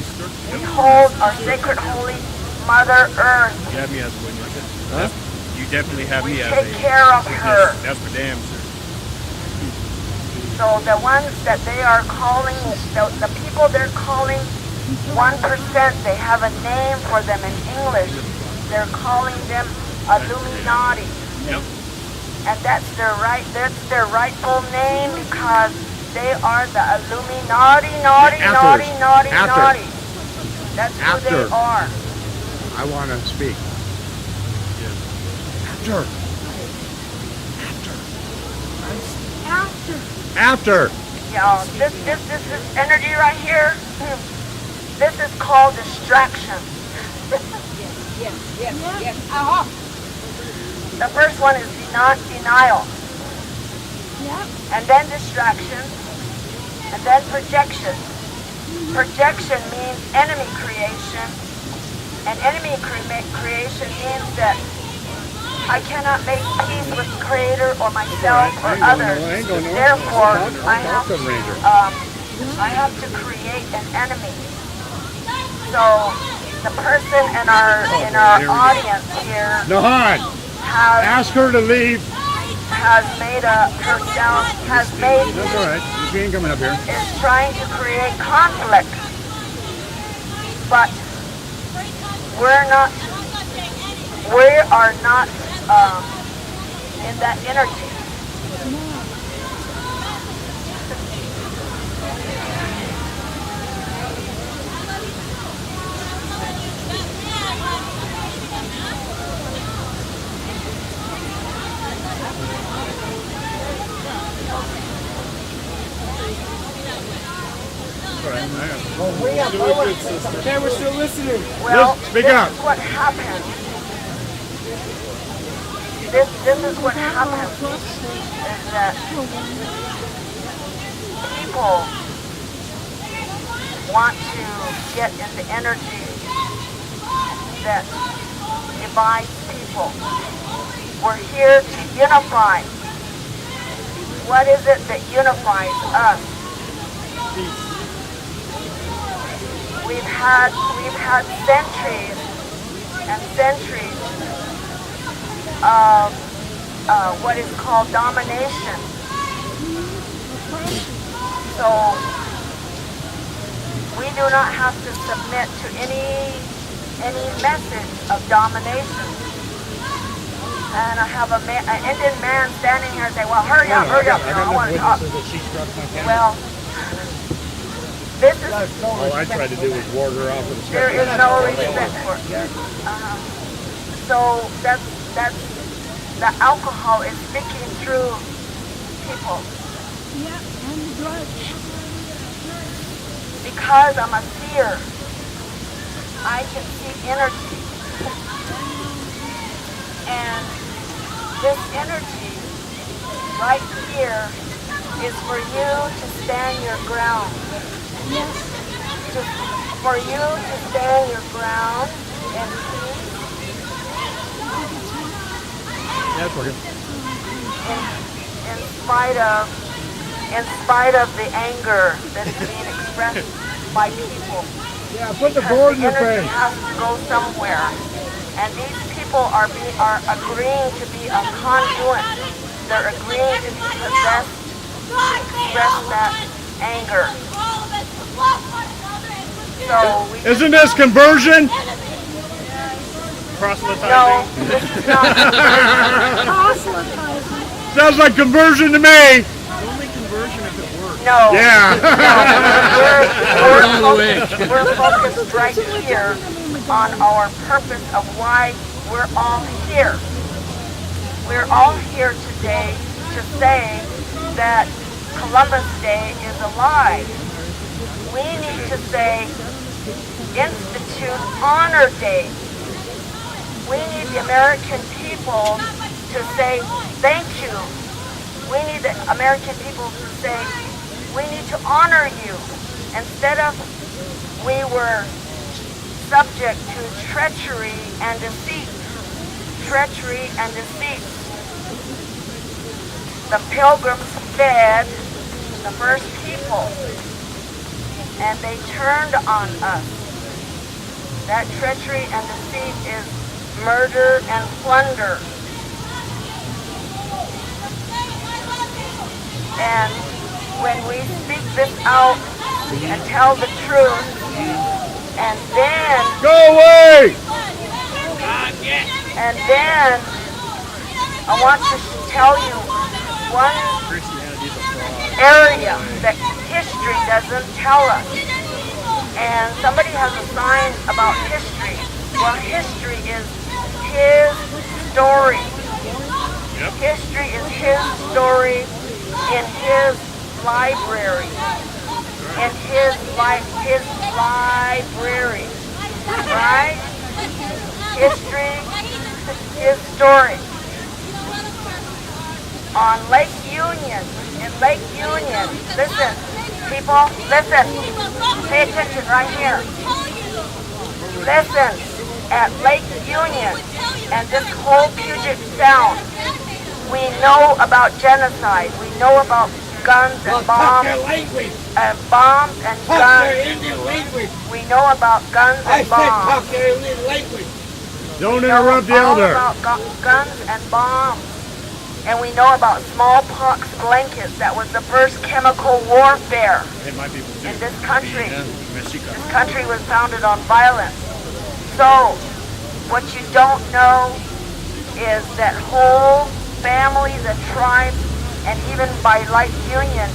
We hold our sacred, holy Mother Earth. You have me as a witness. Huh? You definitely have We me as take a care of her. That's for damn sure. So the ones that they are calling, the people they're calling 1%, they have a name for them in English. They're calling them Illuminati. Yep. And that's their rightful name because they are the Illuminati, naughty. That's who they are. I want to speak. After. Yeah, this energy right here, this is called distraction. Yes. The first one is denial. And then distraction. And then projection. Projection means enemy creation. And enemy creation means that I cannot make peace with the Creator or myself or others. Therefore, I have to create an enemy. So the person in our audience here ask her to leave. Has made That's all right. She ain't coming up here. Is trying to create conflict. But we are not in that energy. Okay, we're still listening. Well, speak up. This is what happened. This is what happens is that people want to get in the energy that divides people. We're here to unify. What is it that unifies us? We've had centuries and centuries of what is called domination. So we do not have to submit to any message of domination. And I have an Indian man standing here saying, "Well, hurry up! I want to talk." Well, this is. All I tried to do was ward her off with a There is no respect for it. So that's the alcohol is speaking through people. Yeah, and the drugs. Because I'm a seer, I can see energy. And this energy right here is for you to stand your ground. Yes. For you to stand your ground in peace. That's working. In spite of the anger that is being expressed by people. Yeah, put the Because board in the your energy face. has to go somewhere. And these people are agreeing to be a conduit. They're agreeing to be possessed to express that anger. So we Isn't this conversion? no, this is not. Proselytizing. Sounds like conversion to me. No. Yeah. We're focused right here on our purpose of why we're all here. We're all here today to say that Columbus Day is a lie. We need to say institute Honor Day. We need the American people to say thank you. We need the American people to say we need to honor you. Instead of we were subject to treachery and deceit. Treachery and deceit. The pilgrims fed the first people and they turned on us. That treachery and deceit is murder and plunder. And when we speak this out and tell the truth, and then Go away! I want to tell you one area that history doesn't tell us. And somebody has a sign about history. Well, history is his story. History is his story in his library. In his library. Right? History, his story. On Lake Union, in Lake Union, listen, people, listen, pay attention right here. Listen, at Lake Union and this whole Puget Sound, we know about genocide, we know about guns and bombs, and guns. We know about guns and bombs. Don't We know interrupt the all elder. about guns and bombs. And we know about smallpox blankets. That was the first chemical warfare in this country. This country was founded on violence. So, what you don't know is that whole families and tribes, and even by Lake Union,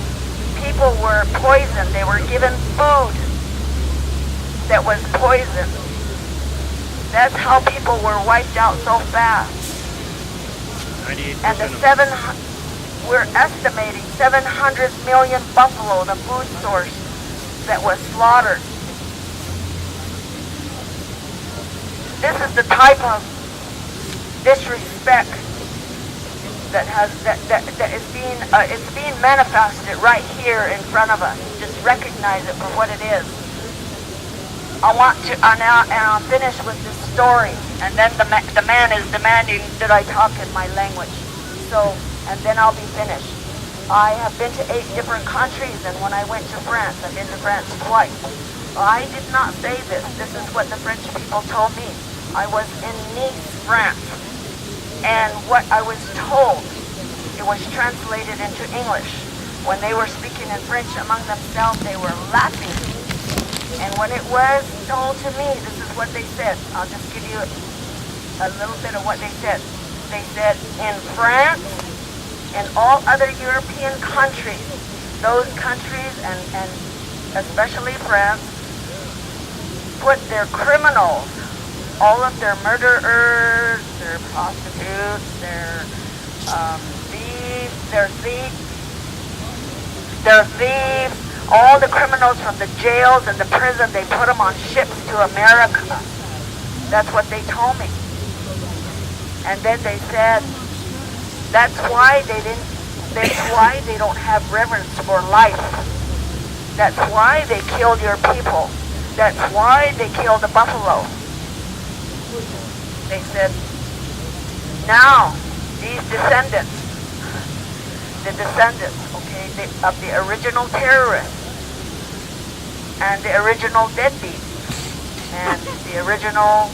people were poisoned. They were given food that was poisoned. That's how people were wiped out so fast. And we're estimating 700 million buffalo, the food source that was slaughtered. This is the type of disrespect that is being manifested right here in front of us. Just recognize it for what it is. I'll finish with this story, and then the man is demanding that I talk in my language. So, and then I'll be finished. I have been to 8 different countries, and when I went to France, I've been to France twice. I did not say this. This is what the French people told me. I was in Nice, France, and what I was told, it was translated into English. When they were speaking in French among themselves, they were laughing. And when it was told to me, this is what they said. I'll just give you a little bit of what they said. They said, in France and all other European countries, those countries, and especially France, put their criminals, all of their murderers, their prostitutes, their thieves, all the criminals from the jails and the prison, they put them on ships to America. That's what they told me. And then they said, that's why they didn't That's why they don't have reverence for life. That's why they killed your people. That's why they killed the buffalo. They said, now these descendants, okay, of the original terrorists and the original deadbeats and the original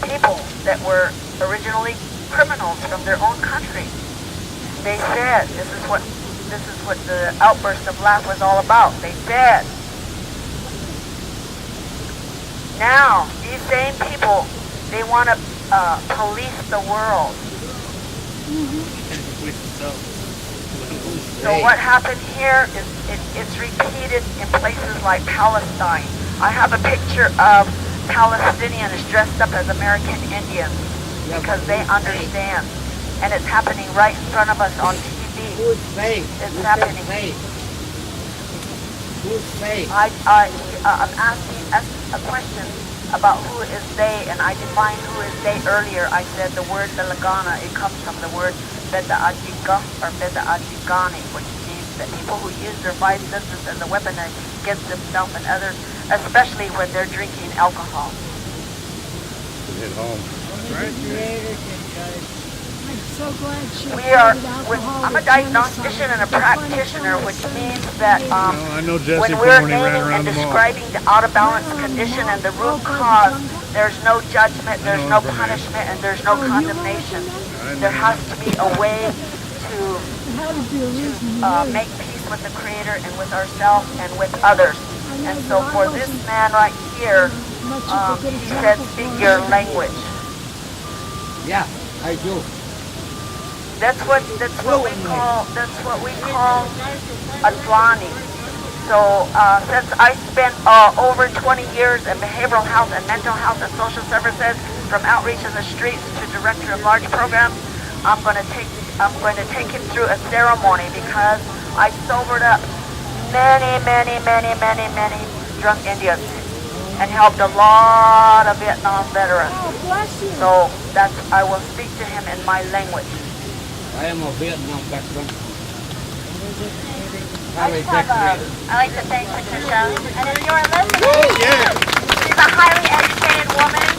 people that were originally criminals from their own country. They said, this is what the outburst of laugh was all about. They said, now these same people, they want to police the world. So what happened here is it's repeated in places like Palestine. I have a picture of Palestinians dressed up as American Indians because they understand. And it's happening right in front of us on TV. Who's they? It's happening. Who's they? I'm asking a question about who is they, and I defined who is they earlier. I said the word Belagana, it comes from the word Beta Ajiga or Beta Ajigani, which means that people who use their five senses as a weapon against themselves and others, especially when they're drinking alcohol. Hit home. I'm so glad she I'm a diagnostician and a practitioner, which means that I know Jesse when we're when he ran naming around and the mall. describing the out-of-balance condition and the root cause, there's no judgment, there's no punishment, and there's no condemnation. There has to be a way to make peace with the Creator and with ourselves and with others. And so for this man right here, he said, speak your language. Yeah, I do. That's what we call Adlani. So since I spent over 20 years in behavioral health and mental health and social services, from outreach in the streets to director of large programs, I'm going to take him through a ceremony because I sobered up many drunk Indians and helped a lot of Vietnam veterans. Oh, bless you. So I will speak to him in my language. I am a Vietnam veteran. I like to thank Patricia. And if you're listening, she's a highly educated woman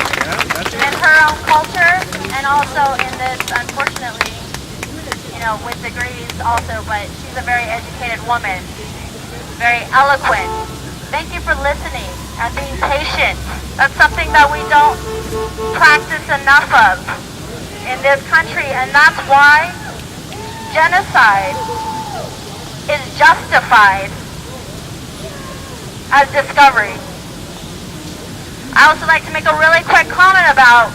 in her own culture and also in this, unfortunately, with degrees also, but she's a very educated woman, very eloquent. Thank you for listening and being patient. That's something that we don't practice enough of in this country, and that's why genocide is justified as discovery. I also like to make a really quick comment about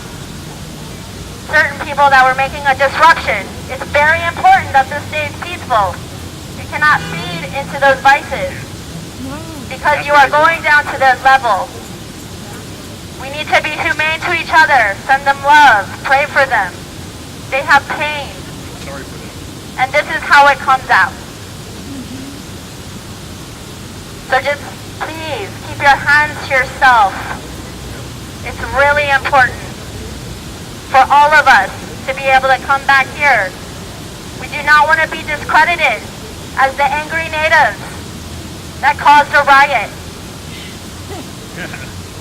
certain people that were making a disruption. It's very important that this stays peaceful. You cannot feed into those vices because you are going down to this level. We need to be humane to each other, send them love, pray for them. They have pain. And this is how it comes out. So just please keep your hands to yourself. It's really important for all of us to be able to come back here. We do not want to be discredited as the angry natives that caused a riot.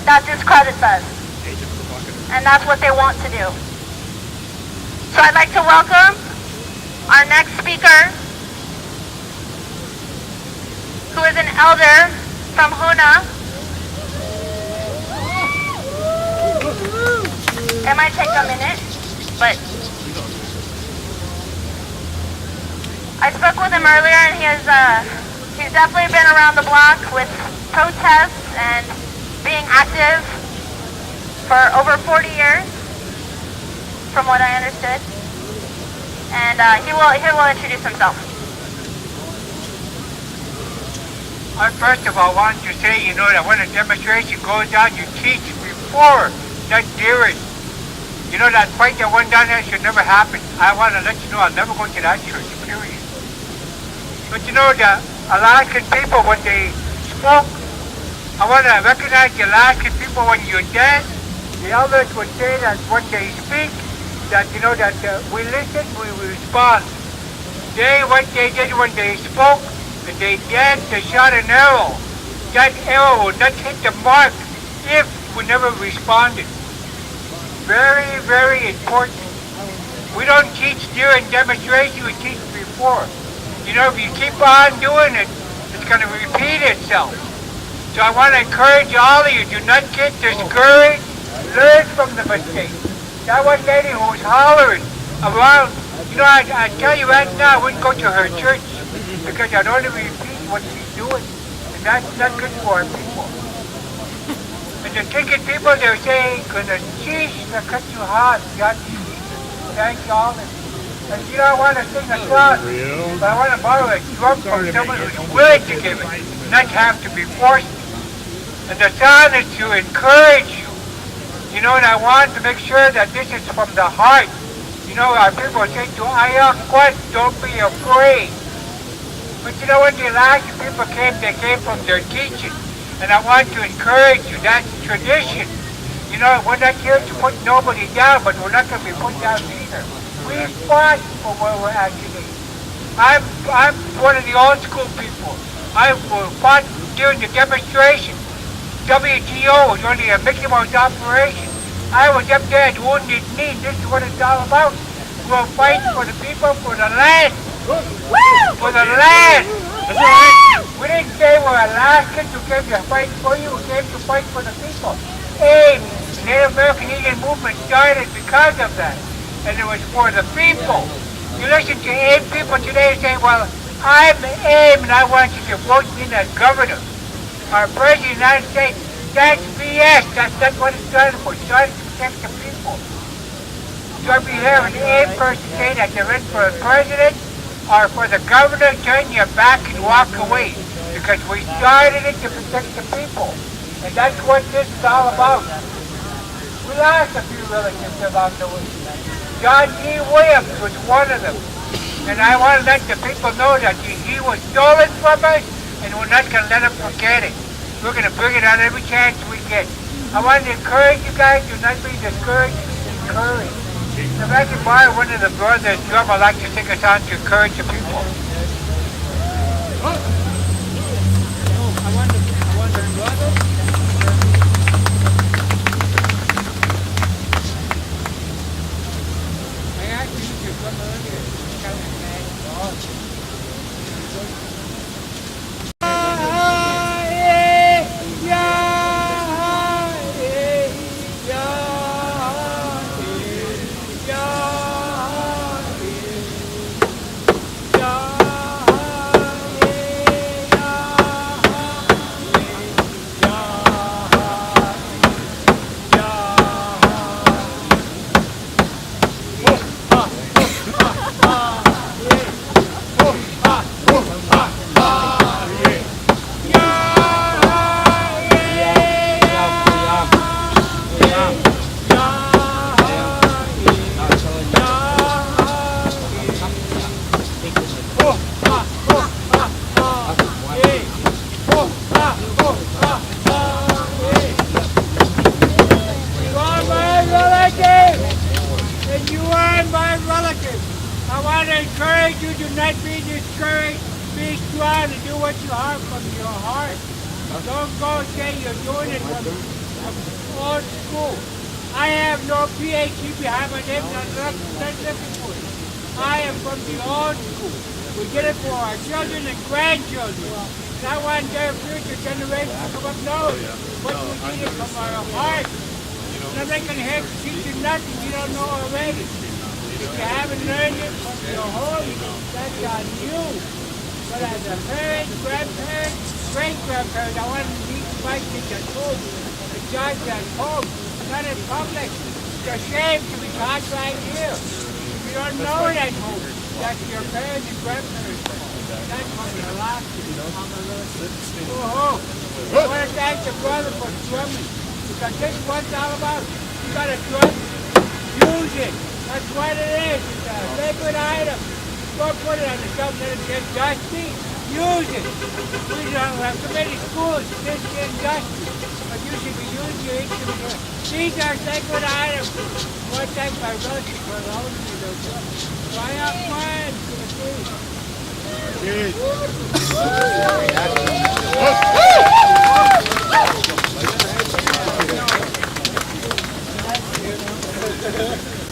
That discredits us. And that's what they want to do. So I'd like to welcome our next speaker, who is an elder from Huna. It might take a minute, but I spoke with him earlier, and he's definitely been around the block with protests and being active for over 40 years, from what I understood. And he will introduce himself. First of all, I wanted to say, that when a demonstration goes down, you teach before, not during. That fight that went down there should never happen. I want to let you know I'll never go to that church, period. But the Alaskan people, when they smoke, I want to recognize the Alaskan people when you're dead. The elders would say that when they speak, that, we listen, we respond. What they did when they spoke, and they dared to shot an arrow. That arrow would not hit the mark if we never responded. Very, very important. We don't teach during demonstration, we teach before. If you keep on doing it, it's going to repeat itself. So I want to encourage all of you, do not get discouraged. Learn from the mistakes. That one lady who was hollering around, I tell you right now, I wouldn't go to her church because I'd only repeat what she's doing. And that's not good for our people. And the ticket people, they're saying, sheesh, na cut you hard. Thank you all. And I want to sing a song, but I want to borrow a drum from someone who's willing to give it, not have to be forced. And the song is to encourage you. And I want to make sure that this is from the heart. Our people say to Ayak Quest, don't be afraid. But when the last people came, they came from their teaching. And I want to encourage you, that's tradition. We're not here to put nobody down, but we're not going to be put down either. We fought for where we're at today. I'm one of the old school people. I fought during the demonstration. WTO was only a Mickey Mouse operation. I was up there at Wounded Knee. This is what it's all about. We're fighting for the people, for the land. For the land. That's right. We didn't say we're Alaskans who came to fight for you. We came to fight for the people. AIM, Native American Indian Movement, started because of that. And it was for the people. You listen to AIM people today and say, well, I'm AIM and I want you to vote me as governor. Our President of the United States, that's BS. That's not what it started for. It started to protect the people. So if you have an AIM person say that they're in for a president or for the governor, turn your back and walk away. Because we started it to protect the people. And that's what this is all about. We lost a few relatives along the way. John D. Williams was one of them. And I want to let the people know that he was stolen from us, and we're not going to let him forget it. We're going to bring it on every chance we get. I want to encourage you guys, do not be discouraged, encourage. If I can borrow one of the brothers' drum, I'd like to sing a song to encourage the people. I want the brothers. These are sacred items. One thing by Russia for those who don't know. Why not plans for the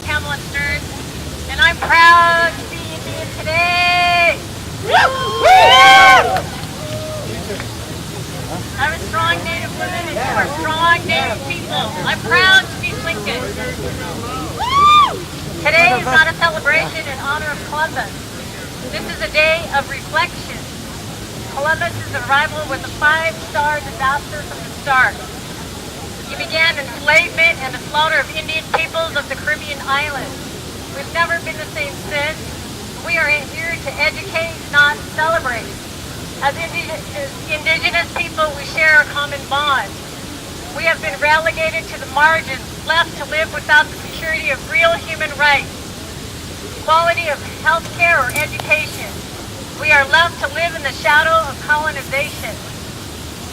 Pamela Stern, and I'm proud to be Indian today. I'm a strong Native woman and you are strong Native people. I'm proud to be Lincoln. Today is not a celebration in honor of Columbus. This is a day of reflection. Columbus' arrival was a 5-star disaster from the start. He began enslavement and the slaughter of Indian peoples of the Caribbean islands. We've never been the same since. We are here to educate, not celebrate. As indigenous people, we share a common bond. We have been relegated to the margins, left to live without the security of real human rights, quality of health care or education. We are left to live in the shadow of colonization.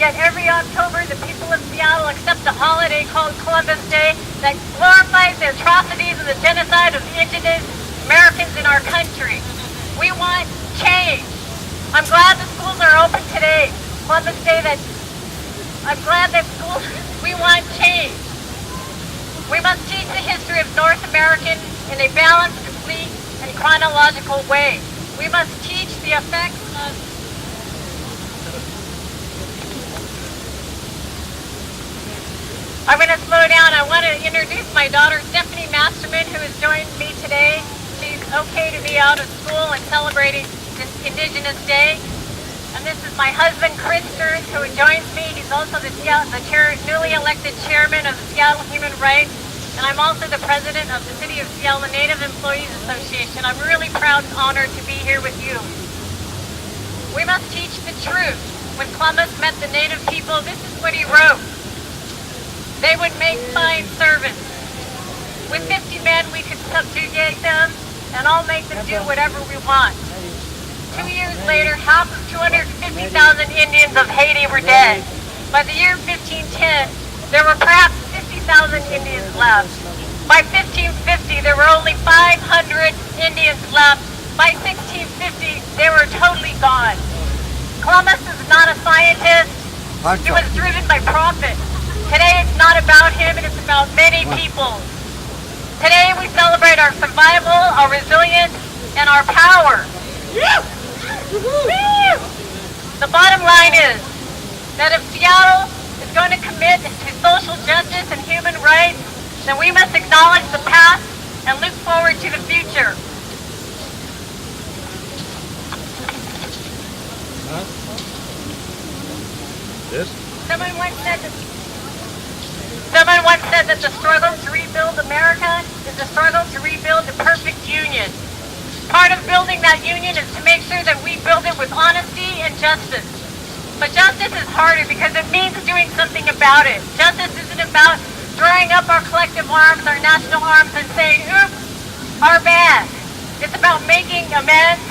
Yet every October, the people of Seattle accept a holiday called Columbus Day that glorifies the atrocities and the genocide of indigenous Americans in our country. We want change. I'm glad the schools are open today. Columbus Day I'm glad that schools, we want change. We must teach the history of North American in a balanced, complete, and chronological way. We must teach the effects of I'm going to slow down. I want to introduce my daughter, Stephanie Masterman, who has joined me today. She's okay to be out of school and celebrating this Indigenous Day. And this is my husband, Chris Stearns, who joins me. He's also the newly elected chairman of the Seattle Human Rights. And I'm also the president of the City of Seattle Native Employees Association. I'm really proud and honored to be here with you. We must teach the truth. When Columbus met the Native people, this is what he wrote. They would make fine servants. With 50 men, we could subjugate them, and I'll make them do whatever we want. 2 years later, half of 250,000 Indians of Haiti were dead. By the year 1510, there were perhaps 50,000 Indians left. By 1550, there were only 500 Indians left. By 1650, they were totally gone. Columbus is not a scientist. He was driven by profit. Today, it's not about him, and it's about many people. Today, we celebrate our survival, our resilience, and our power. The bottom line is that if Seattle is going to commit to social justice and human rights, then we must acknowledge the past and look forward to the future. Someone once said that the struggle to rebuild America is the struggle to rebuild the perfect union. Part of building that union is to make sure that we build it with honesty and justice. But justice is harder because it means doing something about it. Justice isn't about throwing up our collective arms, our national arms, and saying, oops, our bad. It's about making amends,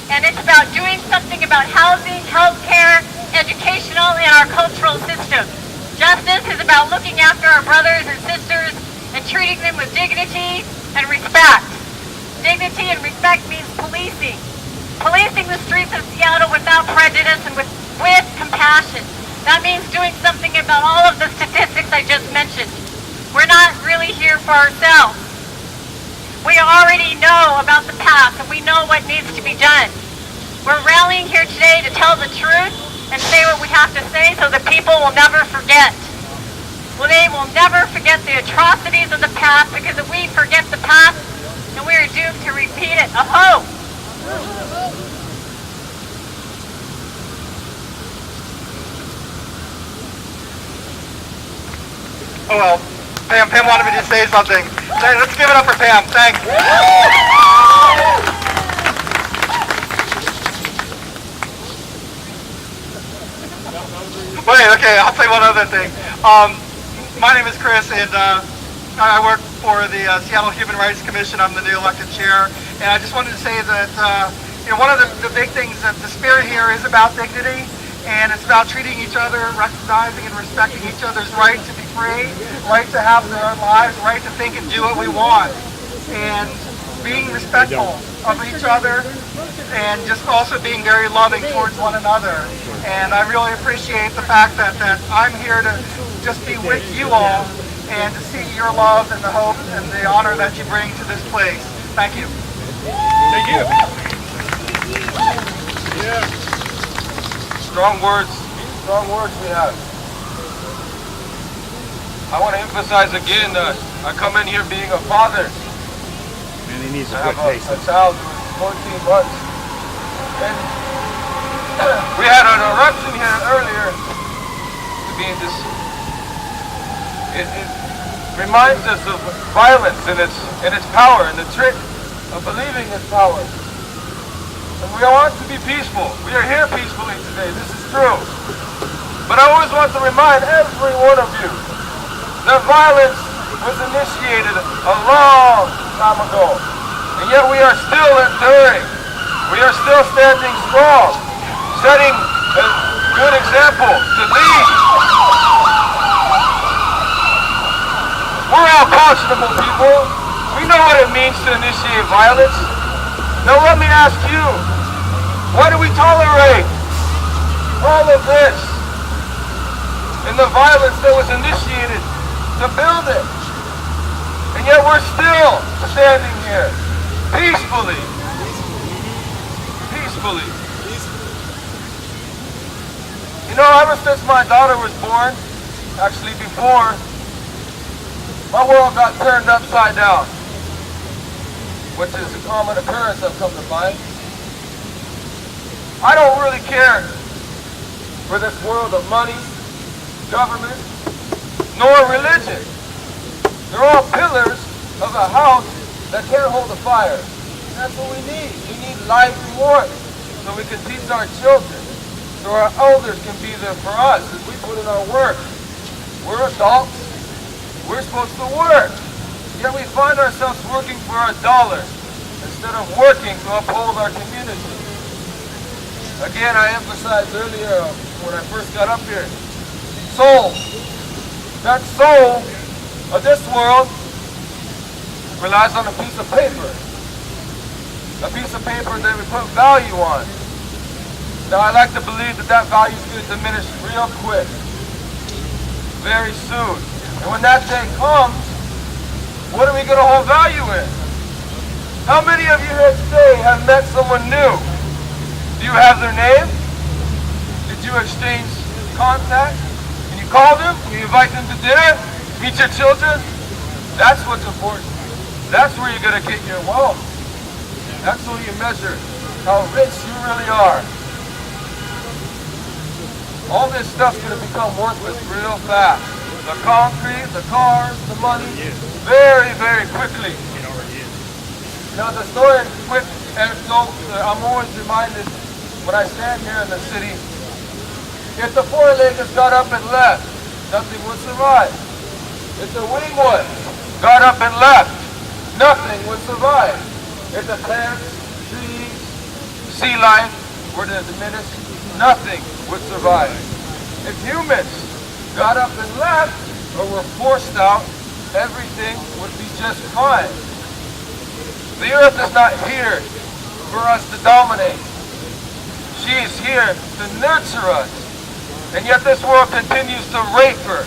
and it's about doing something about housing, healthcare, educational, and our cultural system. Justice is about looking after our brothers and sisters and treating them with dignity and respect. Dignity and respect means policing. Policing the streets of Seattle without prejudice and with compassion. That means doing something about all of the statistics I just mentioned. We're not really here for ourselves. We already know about the past and we know what needs to be done. We're rallying here today to tell the truth and say what we have to say so that people will never forget. Well, they will never forget the atrocities of the past, because if we forget the past, and we are doomed to repeat it. Aho! Oh well, Pam wanted me to say something. Let's give it up for Pam. Thanks. Wait, okay, I'll say one other thing. My name is Chris, and I work for the Seattle Human Rights Commission. I'm the new elected chair, and I just wanted to say that one of the big things that the spirit here is about dignity, and it's about treating each other, recognizing and respecting each other's right to be free, right to have their own lives, right to think and do what we want, and being respectful of each other, and just also being very loving towards one another. And I really appreciate the fact that I'm here to just be with you all and to see your love and the hope and the honor that you bring to this place. Thank you. Thank you. Yeah. Strong words we have. I want to emphasize again, I come in here being a father. And he needs to I have quit a child who is 14 months. And we had an eruption here earlier to be in this. It reminds us of violence and its power and the trick of believing its power. And we want to be peaceful. We are here peacefully today. This is true. But I always want to remind every one of you that violence was initiated a long time ago. And yet we are still enduring. We are still standing strong, setting a good example to lead. We're all conscionable people. We know what it means to initiate violence. Now let me ask you, why do we tolerate all of this and the violence that was initiated to build it? And yet we're still standing here peacefully. Peacefully. You know, ever since my daughter was born, actually before, my world got turned upside down, which is a common occurrence I've come to find. I don't really care for this world of money, government, nor religion. They're all pillars of a house that can't hold a fire. And that's what we need. We need light and warmth so we can teach our children, so our elders can be there for us as we put in our work. We're adults. We're supposed to work. Yet we find ourselves working for a dollar instead of working to uphold our community. Again, I emphasized earlier when I first got up here, soul. That soul of this world relies on a piece of paper. A piece of paper that we put value on. Now I like to believe that value is going to diminish real quick. Very soon. And when that day comes, what are we going to hold value in? How many of you here today have met someone new? Do you have their name? Did you exchange contact? Can you call them? Can you invite them to dinner? Meet your children? That's what's important. That's where you're going to get your wealth. That's where you measure how rich you really are. All this stuff's going to become worthless real fast. The concrete, the cars, the money, very, very quickly. Now the story, quick anecdote, I'm always reminded when I stand here in the city, if the four-leggeds got up and left, nothing would survive. If the winged ones got up and left, nothing would survive. If the plants, trees, sea life were to diminish, nothing would survive. If humans got up and left, or were forced out, everything would be just fine. The earth is not here for us to dominate. She is here to nurture us. And yet this world continues to rape her,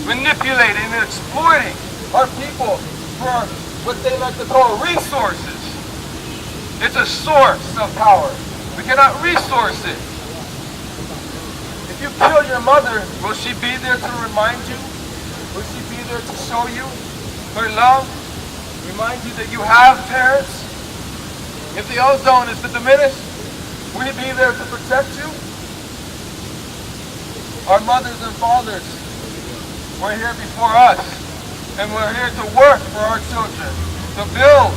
manipulating and exploiting our people for what they like to call resources. It's a source of power. We cannot resource it. If you kill your mother, will she be there to remind you? Will she be there to show you her love? Remind you that you have parents? If the ozone is to diminish, will he be there to protect you? Our mothers and fathers were here before us, and we're here to work for our children, to build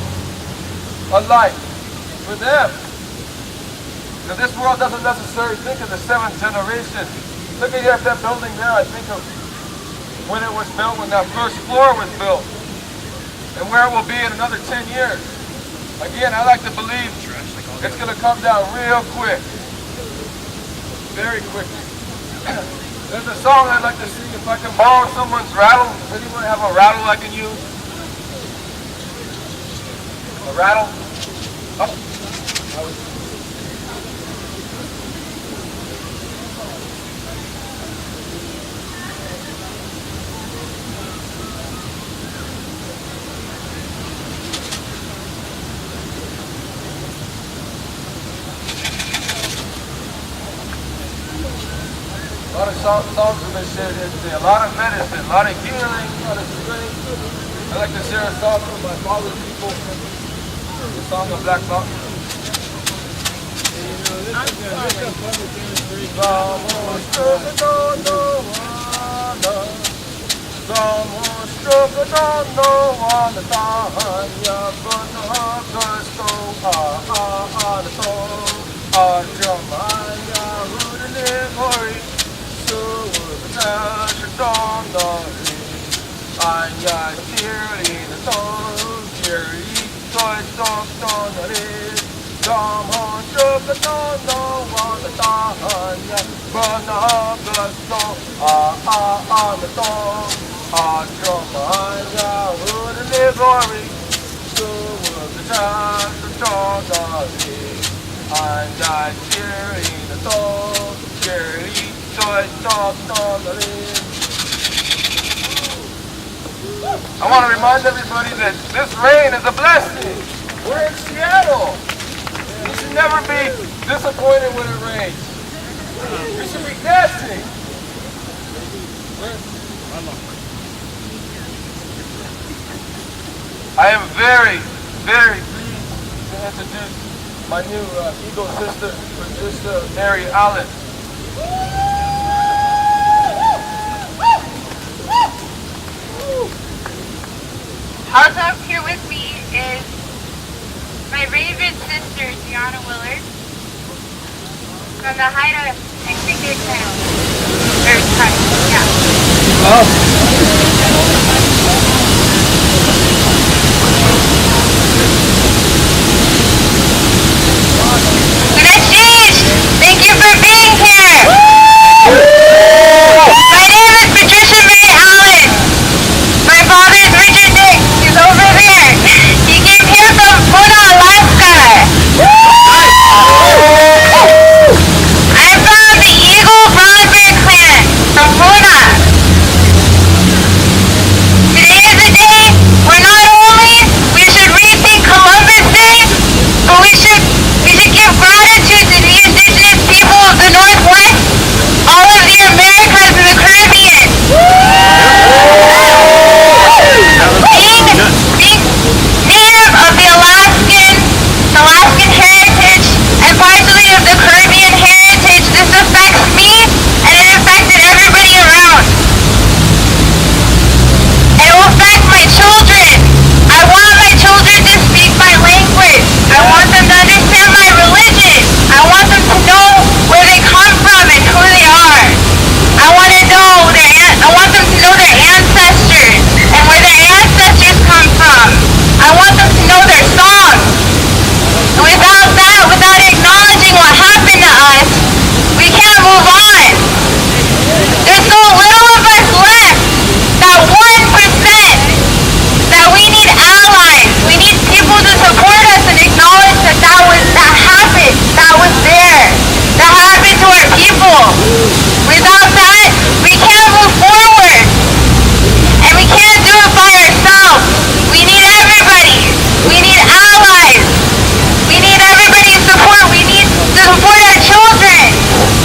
a life for them. Now this world doesn't necessarily think of the seventh generation. Look at that building there, I think of when it was built, when that first floor was built, and where it will be in another 10 years. Again, I like to believe it's going to come down real quick. Very quickly. There's a song I'd like to sing if I can borrow someone's rattle. Does anyone have a rattle I can use? A rattle? Oh. A lot of songs have been shared here today. A lot of medicine, a lot of healing, a lot of strength. I'd like to share a song from my father's people. The song of Black Mountain. I want to remind everybody that this rain is a blessing. We're in Seattle. We should never be disappointed when it rains. We should be dancing. I am very, very pleased to introduce my new Eagle sister, Patricia Mary Allen. Also up here with me is my Raven sister, Gianna Willard, from the Haida and Cricket Town. Thank you for being here! My name is Patricia Mary Allen. My father is Richard Dick. He's over there. He came here from Puna, Alaska. I'm from the Eagle Brown Bear clan from Puna. Today is a day where not only we should rethink Columbus Day, but we should give gratitude to the indigenous people of the Northwest, all of the Americas and the Caribbean. Being native of the Alaskan heritage and partially of the Caribbean heritage, this affects me and it affected everybody around. It will affect my children. I want my children to speak my language. I want them to understand my religion. I want them to know where they come from and who they are. I want them to know their ancestors and where their ancestors come from. I want them to know their songs. And without that, without acknowledging what happened to us, we can't move on. There's so little of us left, that 1%, that we need allies. We need people to support us and acknowledge that happened, that was there, that happened to our people. Without that, we can't move forward. And we can't do it by ourselves. We need everybody. We need allies. We need everybody's support. We need to support our children.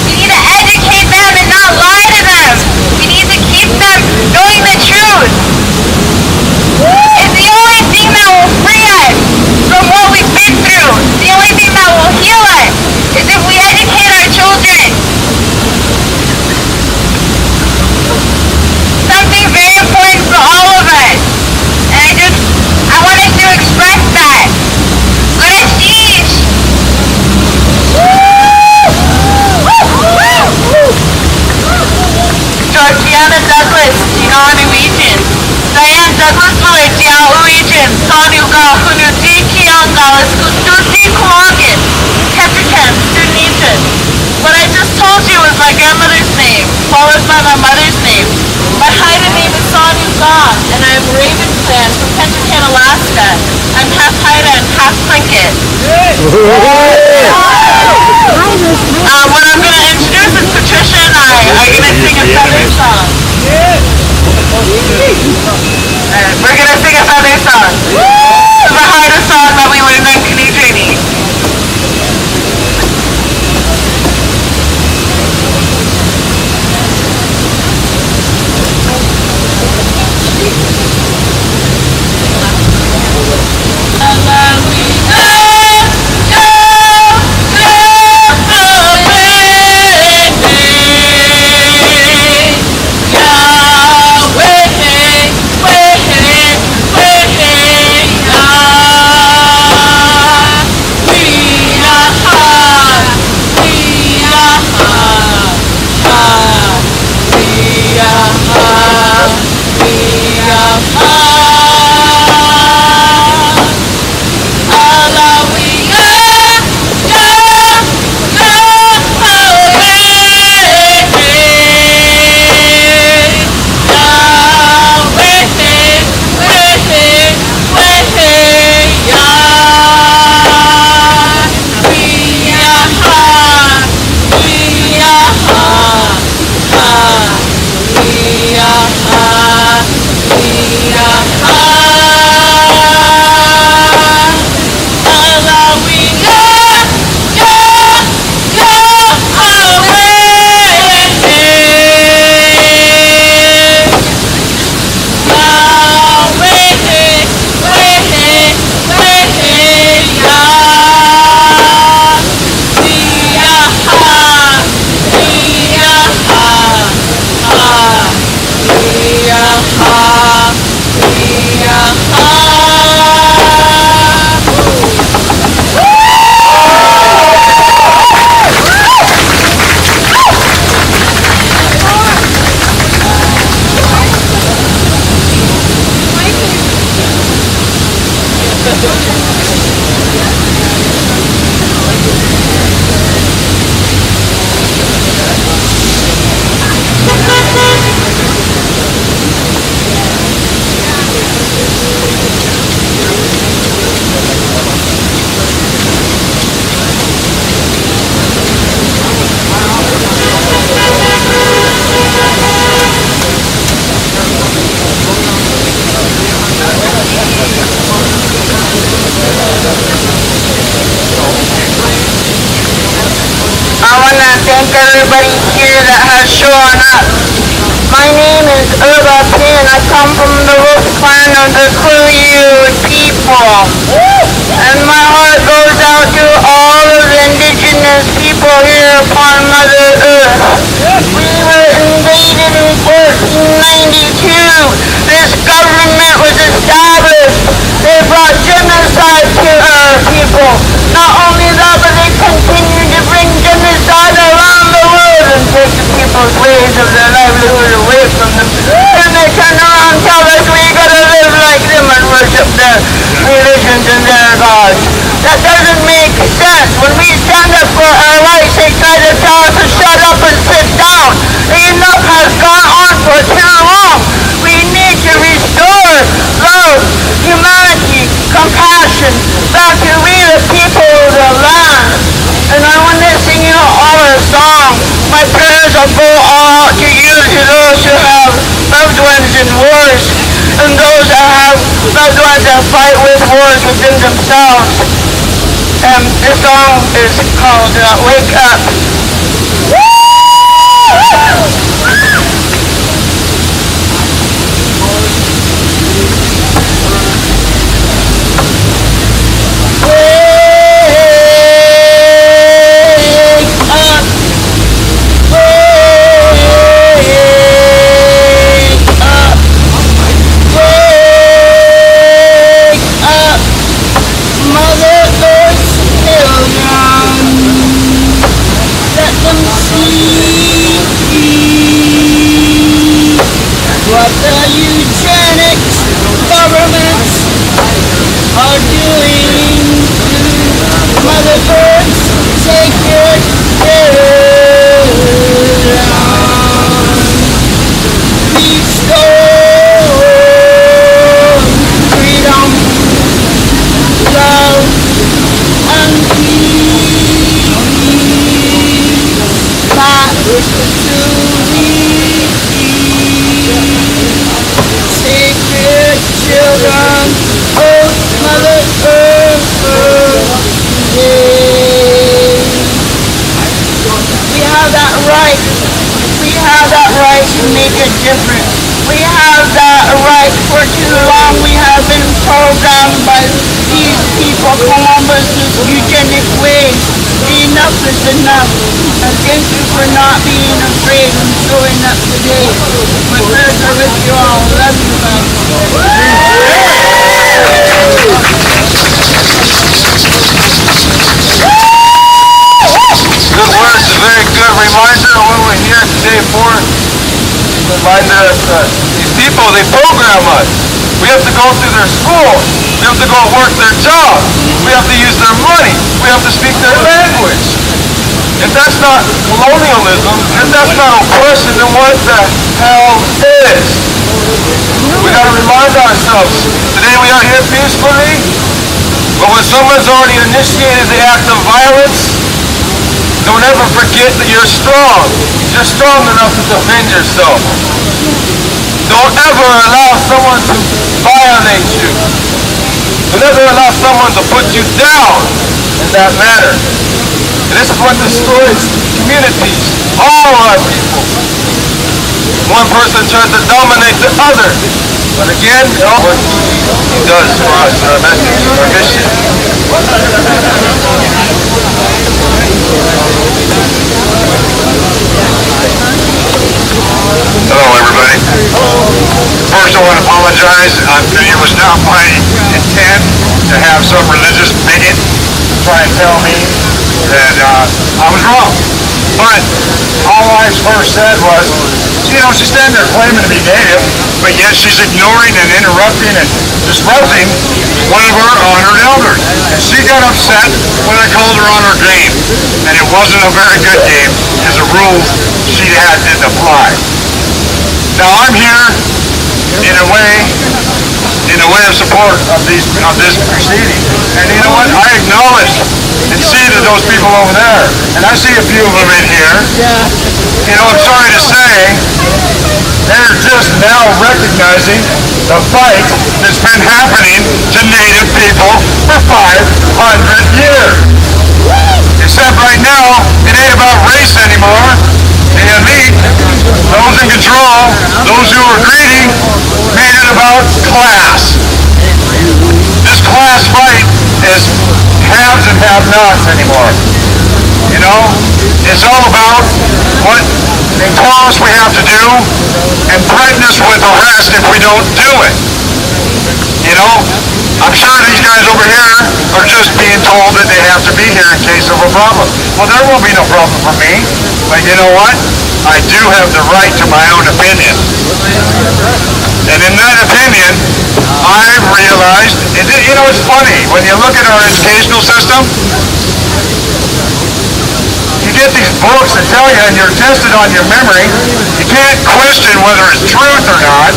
We need to educate them and not lie to them. We need to keep them knowing the truth. It's the only thing that will free us from what we've been through. The only thing that will heal us is if we educate our children. Something very important for all of us. And I wanted to express that. Georgiana Douglas, Dinani region. Diane Douglas Malaysia region. Sonuga Hunuti Kiangalas Kututi Kuagin. Tetrakan, Dunita. What I just told told you was my grandmother's name, followed by my mother's name. My Haida name is Sonu Gong, and I'm Raven Clan from Ketchikan, Alaska. I'm half Haida and half Tlingit. What I'm going to introduce is Patricia and I are going to sing a feather song. We're going to sing a feather song. It's a Haida song that we learned in canoe training. Thank everybody here that has shown up. My name is Urba Pin. I come from the Wolf Clan of the Quileute people. And my heart goes out to all of the indigenous people here upon Mother Earth. We were invaded in 1492. This government was established. They brought genocide to our people. Not only that, but they continue to bring genocide around the world and take the people's ways of their livelihood away from them. And they turn around and tell us we gotta live like them and worship their religions and their gods. That doesn't make sense. When we stand up for our rights, they try to tell us to shut up and sit down. Enough has gone on for too long. We need to restore love, humanity, compassion back to we the people of the land. And I want to sing you all a song. My prayers will go all out to you, to those who have loved ones in wars, and those that have loved ones that fight with wars within themselves. This song is called Wake Up. What the eugenics governments are doing to Mother Earth's sacred earth. Sacred children of Mother Earth, we have that right. We have that right to make a difference. We have that right. For too long we have been programmed by these people, Columbus's eugenic ways. Enough is enough. And thank you for not being afraid and showing up today. My prayers are with you all. Love you guys. Good words, a very good reminder of what we're here today for. Reminder us that these people, they program us. We have to go through their schools. We have to go work their jobs. We have to use their money. We have to speak their language. If that's not colonialism, if that's not oppression, then what the hell is? We got to remind ourselves. Today we are here peacefully, but when someone's already initiated the act of violence, don't ever forget that you're strong. You're strong enough to defend yourself. Don't ever allow someone to violate you. Don't ever allow someone to put you down in that manner. And this is what destroys communities, all our people. One person tries to dominate the other. But again, you know what he does for us, our message, our mission. Hello, everybody. First, I want to apologize. It was not my intent to have some religious bigot try and tell me that I was wrong. But all I first said was, she's standing there claiming to be Native, but yet she's ignoring and interrupting and disrupting one of our honored elders. And she got upset when I called her on her game. And it wasn't a very good game because the rules she had didn't apply. Now I'm here in a way of support of this proceeding. And you know what? I acknowledge and see that those people over there, and I see a few of them in here. I'm sorry to say, they're just now recognizing the fight that's been happening to Native people for 500 years. Except right now, it ain't about race anymore. The elite, those in control, those who are greedy, made it about class. This class fight is haves and have-nots anymore. It's all about what they tell us we have to do and threaten us with arrest if we don't do it. I'm sure these guys over here are just being told that they have to be here in case of a problem. Well, there will be no problem for me, but you know what? I do have the right to my own opinion. And in that opinion, I've realized, it's funny, when you look at our educational system, you get these books that tell you, and you're tested on your memory, you can't question whether it's truth or not.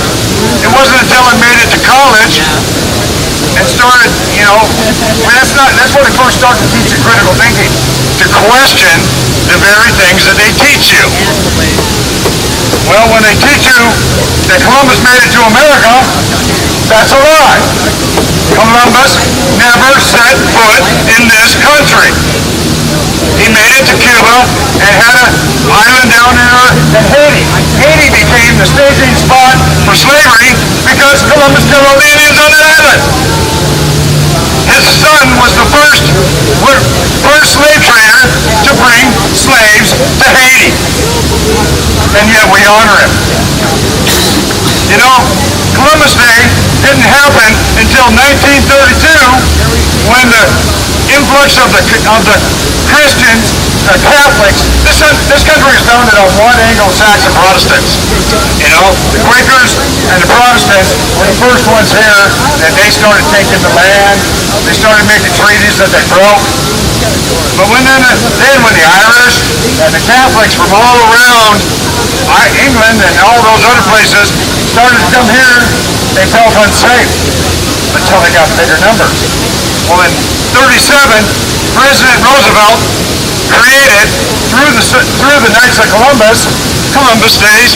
It wasn't until I made it to college and started, that's when I first started to teach you critical thinking, to question the very things that they teach you. Well, when they teach you that Columbus made it to America, that's a lie. Columbus never set foot in this country. He made it to Cuba and had an island down there in Haiti. Haiti became the staging spot for slavery because Columbus killed all the Indians on that island. His son was the first slave trader to bring slaves to Haiti. And yet we honor him. Columbus Day didn't happen until 1932 when the influx of the Christians, the Catholics, this country is founded on one Anglo-Saxon Protestants. The Quakers and the Protestants were the first ones here, and they started taking the land. They started making treaties that they broke. But when the Irish and the Catholics from all around England and all those other places started to come here, they felt unsafe until they got bigger numbers. Well, in 1937, President Roosevelt created through the Knights of Columbus days,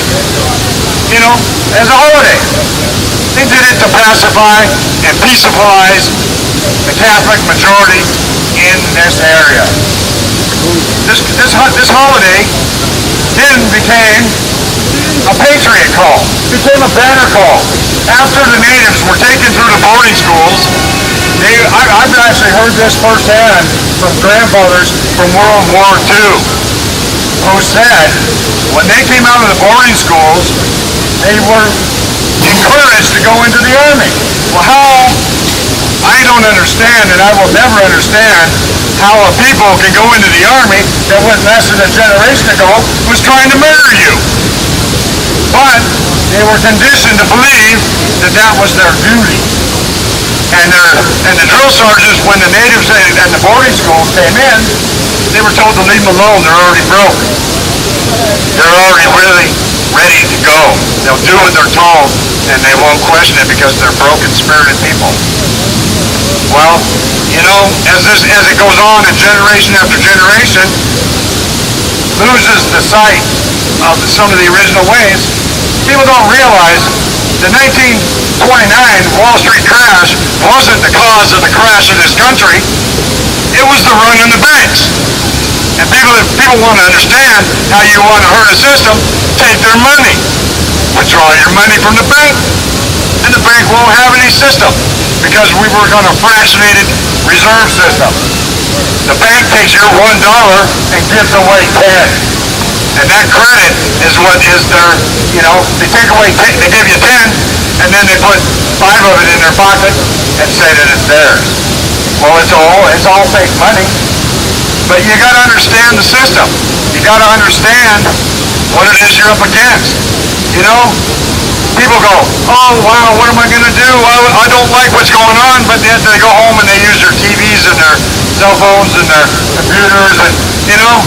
you know, as a holiday. They did it to pacify and peacifize the Catholic majority in this area. This holiday then became a patriot call, became a banner call. After the natives were taken through the boarding schools, I've actually heard this firsthand from grandfathers from World War II, who said when they came out of the boarding schools, they were encouraged to go into the army. Well, how? I don't understand, and I will never understand how a people can go into the army that went less than a generation ago was trying to murder you. But they were conditioned to believe that that was their duty. And the drill sergeants, when the natives and the boarding schools came in, they were told to leave them alone. They're already broke. They're already really ready to go. They'll do what they're told, and they won't question it because they're broken-spirited people. Well, you know, as it goes on and generation after generation loses the sight of some of the original ways, people don't realize the 1929 Wall Street crash wasn't the cause of the crash of this country. It was the run on the banks. And people want to understand how you want to hurt a system, take their money. Withdraw your money from the bank, and the bank won't have any system because we were on a fractionated reserve system. The bank takes your $1 and gives away 10. And that credit is what is their, you know, they take away 10, they give you 10, and then they put 5 of it in their pocket and say that it's theirs. Well, it's all fake money. But you got to understand the system. You got to understand what it is you're up against. You know, people go, oh wow, what am I going to do? I don't like what's going on, but then they go home and they use their TVs and their cell phones and their computers, and you know,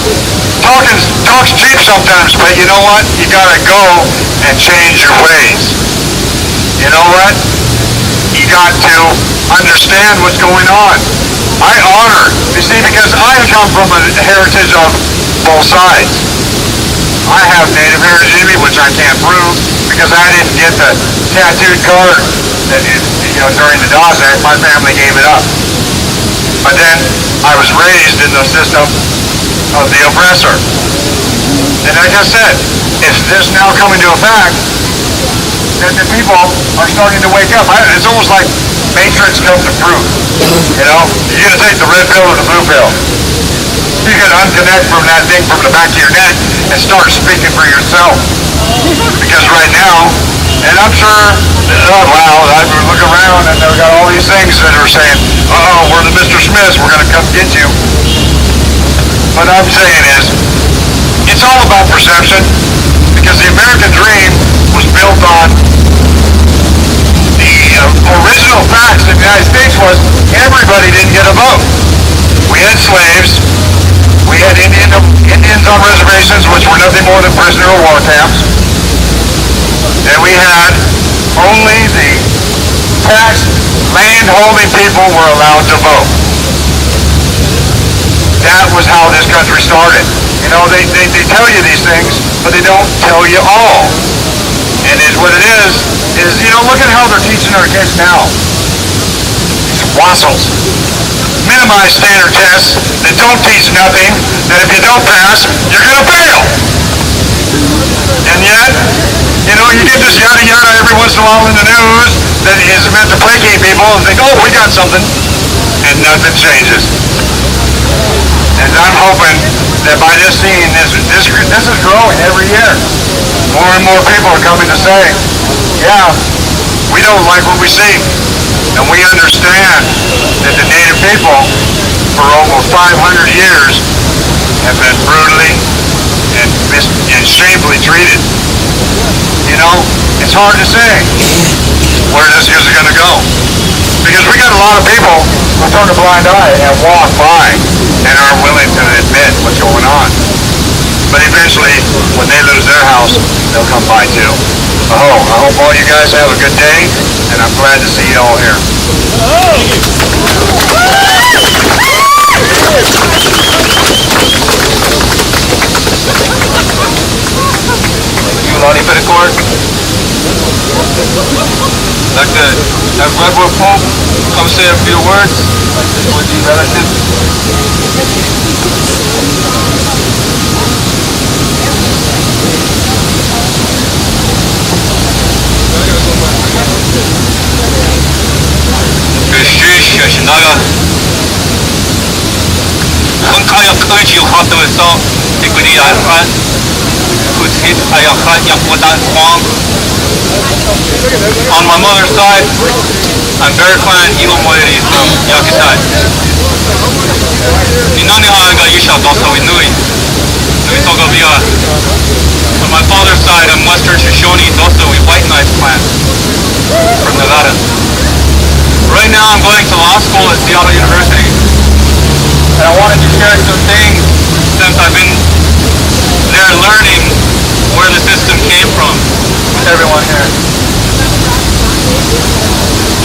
talk's cheap sometimes, but you know what? You got to go and change your ways. You know what? You got to understand what's going on. I honor, you see, because I come from a heritage of both sides. I have Native heritage in me, which I can't prove, because I didn't get the tattooed card that, you know, during the Dawes Act, my family gave it up. But then I was raised in the system of the oppressor. And like I said, it's this now coming to a fact that the people are starting to wake up. It's almost like Matrix come to proof. You know, you're going to take the red pill or the blue pill. You can unconnect from that thing from the back of your neck and start speaking for yourself. Because right now, and I'm sure, wow, I look around and they've got all these things that are saying, oh, we're the Mr. Smiths, we're going to come get you. What I'm saying is, it's all about perception, because the American dream was built on the original facts in the United States was everybody didn't get a vote. We had slaves, we had Indians on reservations, which were nothing more than prisoner of war camps, and we had only the taxed land-holding people were allowed to vote. That was how this country started. You know, they tell you these things, but they don't tell you all. And what it is, you know, look at how they're teaching our kids now. These wassels. Minimize standard tests that don't teach nothing, that if you don't pass, you're going to fail. And yet, you know, you get this yada yada every once in a while in the news that is meant to placate people and think, oh, we got something, and nothing changes. And I'm hoping that by this scene, this is growing every year. More and more people are coming to say, yeah, we don't like what we see. And we understand that the Native people, for almost 500 years, have been brutally and shamefully treated. You know, it's hard to say where this is going to go. Because we got a lot of people who turn a blind eye and walk by and aren't willing to admit what's going on. But eventually, when they lose their house, they'll come by too. Oh, I hope all you guys have a good day, and I'm glad to see you all here. Oh. Reverend Pope, come say a few words with the relatives. On my mother's side, I'm very clan Ilomoiri from Yakutai. Inanihaga Isha Dosa Inui. On my father's side, I'm Western Shoshone Dosa White Knife clan from Nevada. Right now I'm going to law school at Seattle University. And I wanted to share some things since I've been there learning where the system came from with everyone here.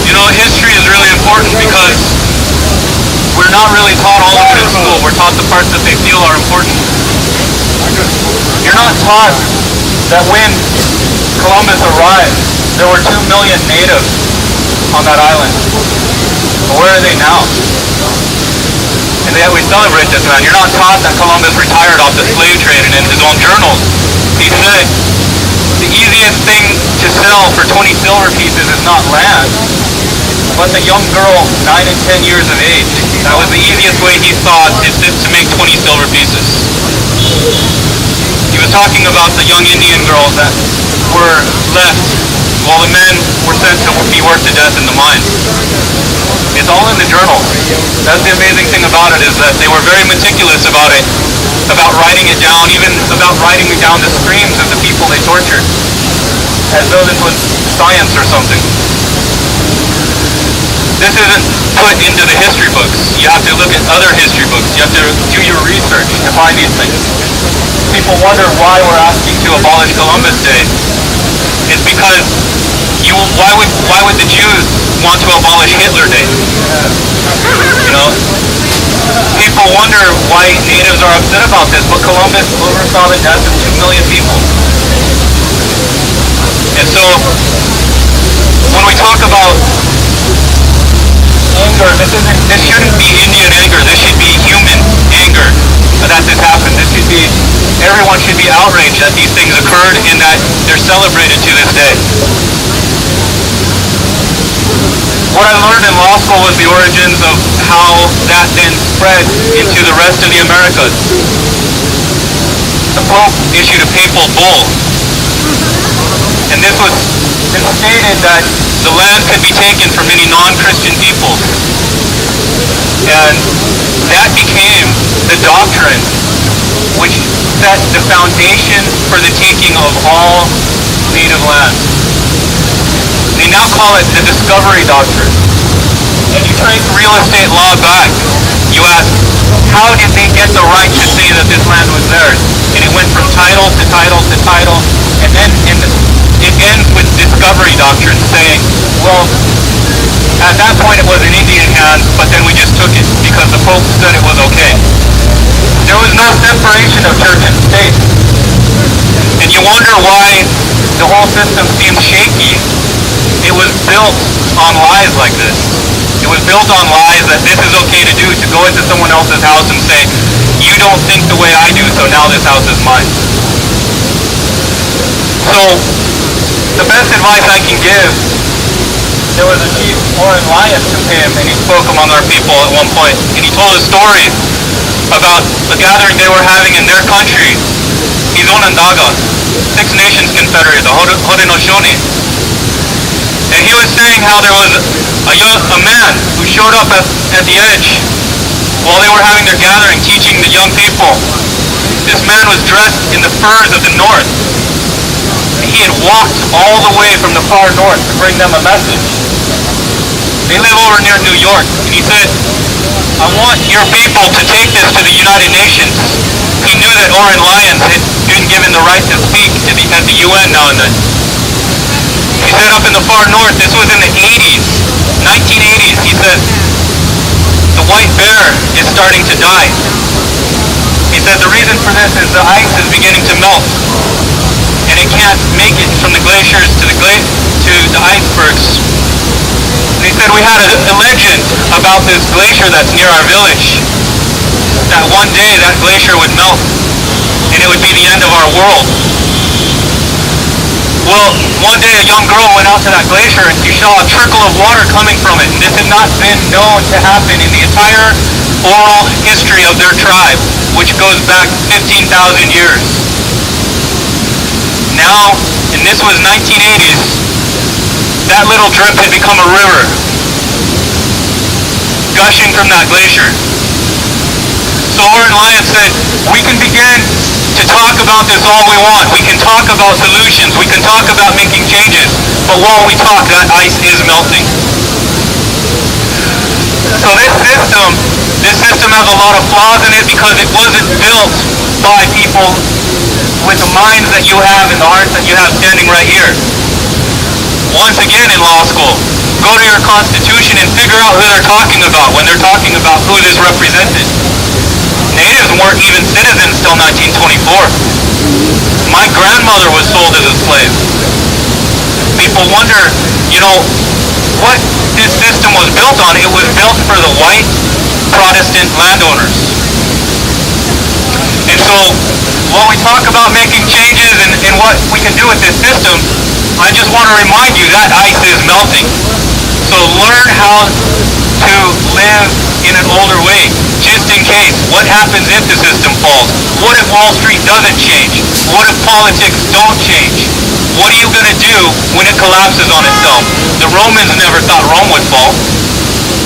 You know, history is really important because we're not really taught all of it in school. We're taught the parts that they feel are important. You're not taught that when Columbus arrived, there were 2 million natives on that island. But where are they now? And yet we celebrate this man. You're not taught that Columbus retired off the slave trade, and in his own journals, he said, the easiest thing to sell for 20 silver pieces is not land, but the young girl, 9 and 10 years of age. That was the easiest way he thought is to make 20 silver pieces. He was talking about the young Indian girls that were left while the men were sent to be worked to death in the mines. It's all in the journal. That's the amazing thing about it, is that they were very meticulous about it, about writing it down, even about writing down the screams of the people they tortured, as though this was science or something. This isn't put into the history books. You have to look at other history books. You have to do your research to find these things. People wonder why we're asking to abolish Columbus Day. It's because why would the Jews want to abolish Hitler Day? You know, people wonder why natives are upset about this, but Columbus oversaw the death of 2 million people. And so, when we talk about anger, this shouldn't be Indian anger. This should be human anger that this happened. Everyone should be outraged that these things occurred and that they're celebrated to this day. What I learned in law school was the origins of how that then spread into the rest of the Americas. The Pope issued a papal bull, and this was stated that the land could be taken from any non-Christian peoples. And that became the doctrine which set the foundation for the taking of all native lands. They now call it the discovery doctrine. And you trace real estate law back. You ask, how did they get the right to say that this land was theirs? And it went from title to title to title, and then it ends with discovery doctrine, saying, well, at that point it was in Indian hands, but then we just took it because the Pope said it was okay. There was no separation of church and state. And you wonder why the whole system seems shaky. It was built on lies like this. It was built on lies that this is okay to do, to go into someone else's house and say, you don't think the way I do, so now this house is mine. So, the best advice I can give, there was a chief, Warren Lyons, who came and he spoke among our people at one point, and he told a story about a gathering they were having in their country, Onondaga, Six Nations Confederate, the Haudenosaunee. And he was saying how there was a man who showed up at the edge while they were having their gathering, teaching the young people. This man was dressed in the furs of the north. He had walked all the way from the far north to bring them a message. They live over near New York. And he said, I want your people to take this to the United Nations. He knew that Warren Lyons had been given the right to speak at the UN now and then. He said up in the far north, this was in the 80s, 1980s, he said, the white bear is starting to die. He said the reason for this is the ice is beginning to melt, and it can't make it from the glaciers to the icebergs. And They said we had a legend about this glacier that's near our village, that one day that glacier would melt and it would be the end of our world. Well, one day a young girl went out to that glacier and she saw a trickle of water coming from it, and this had not been known to happen in the entire oral history of their tribe, which goes back 15,000 years. Now, and this was 1980s, that little drip had become a river, gushing from that glacier. So Oren Lyons said, we can begin to talk about this all we want. We can talk about solutions. We can talk about making changes. But while we talk, that ice is melting. So this system has a lot of flaws in it because it wasn't built by people with the minds that you have and the hearts that you have standing right here. Once again in law school, go to your Constitution and figure out who they're talking about when they're talking about who this represented. Natives weren't even citizens till 1924. My grandmother was sold as a slave. People wonder, what this system was built on. It was built for the white Protestant landowners. And so, while we talk about making changes and what we can do with this system, I just want to remind you that ice is melting. So learn how to live in an older way, just in case. What happens if the system falls? What if Wall Street doesn't change? What if politics don't change? What are you going to do when it collapses on itself? The Romans never thought Rome would fall.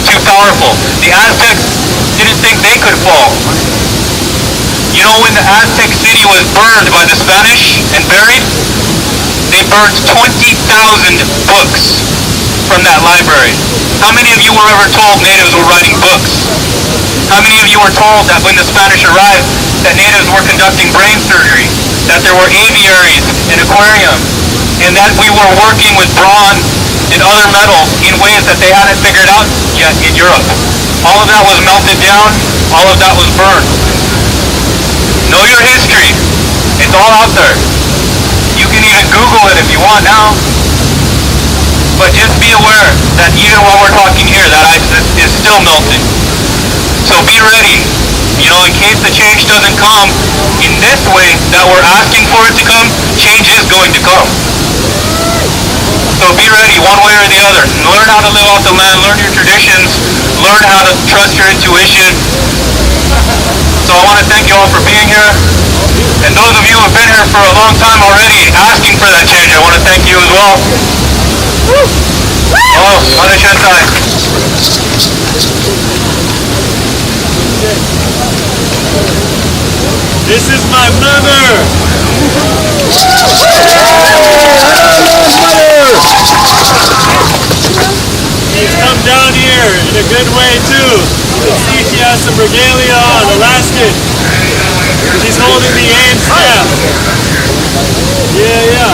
Too powerful. The Aztecs didn't think they could fall. When the Aztec city was burned by the Spanish and buried, they burned 20,000 books from that library. How many of you were ever told natives were writing books? How many of you were told that when the Spanish arrived that natives were conducting brain surgery, that there were aviaries and aquariums, and that we were working with bronze and other metals in ways that they hadn't figured out yet in Europe? All of that was melted down. All of that was burned. Know your history. It's all out there. You can even Google it if you want now. But just be aware that even while we're talking here, that ice is still melting. So be ready. In case the change doesn't come in this way that we're asking for it to come, change is going to come. So be ready one way or the other. Learn how to live off the land, learn your traditions, learn how to trust your intuition. So I want to thank you all for being here. And those of you who have been here for a long time already asking for that change, I want to thank you as well. This is my mother! She's come down here in a good way too. You can see she has some regalia on, Alaskan. She's holding the AIM staff. Yeah.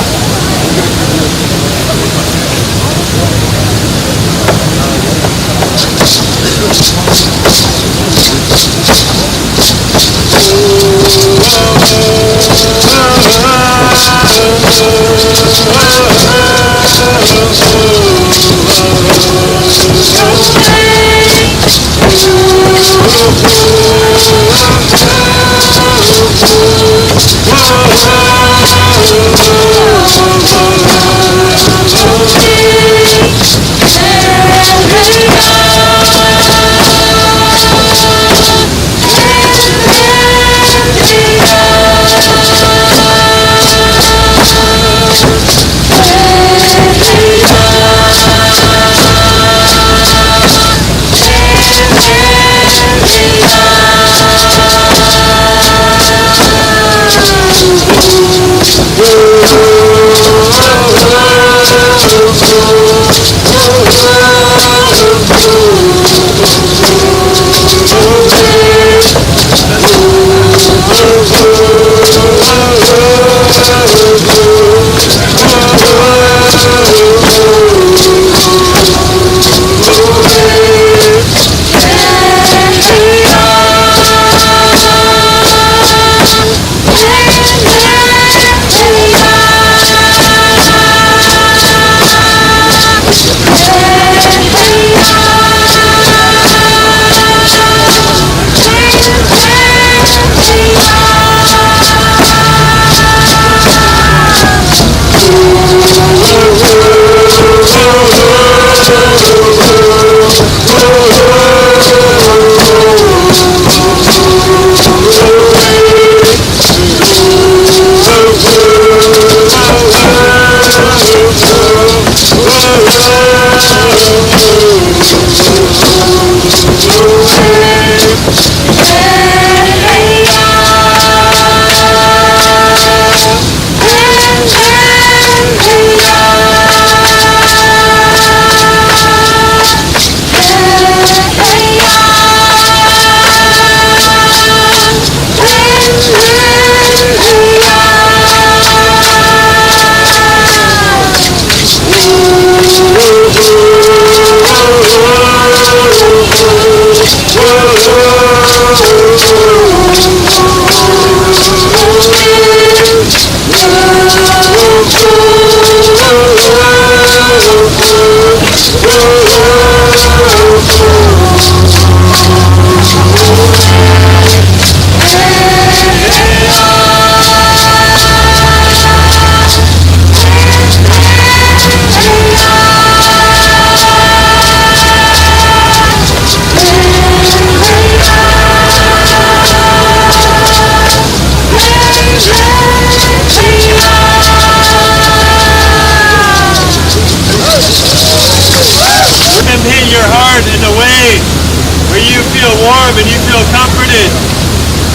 warm and you feel comforted,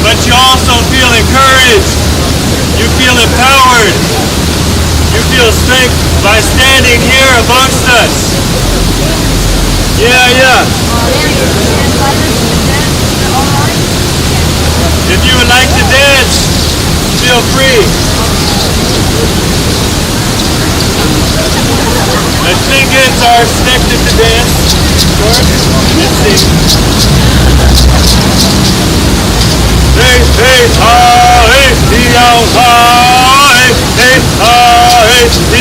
but you also feel encouraged. You feel empowered. You feel strength by standing here amongst us. Yeah. If you would like to dance, feel free. The Klingons are expected to dance. Let's see. Hey, hey, ah, hey, hey, hey, ah, hey, hey,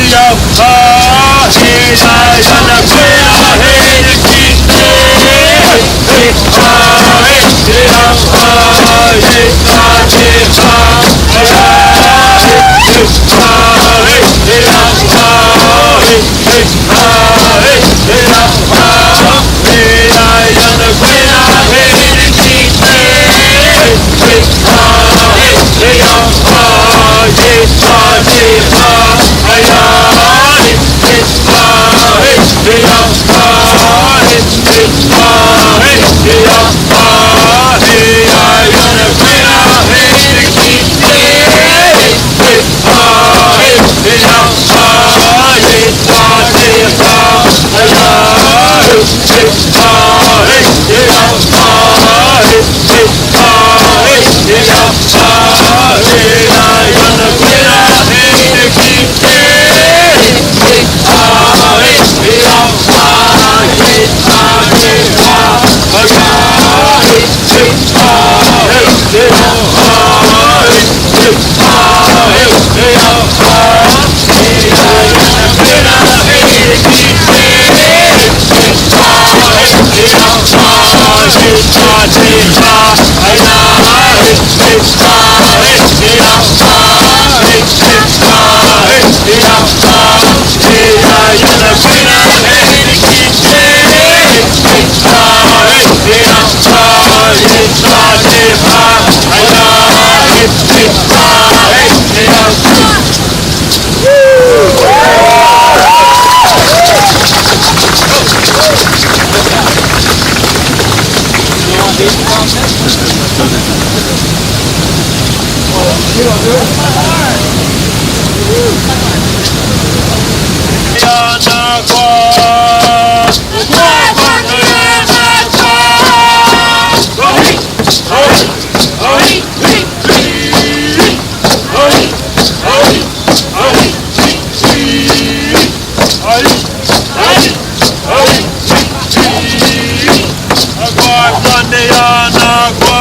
ah, hey, Agua,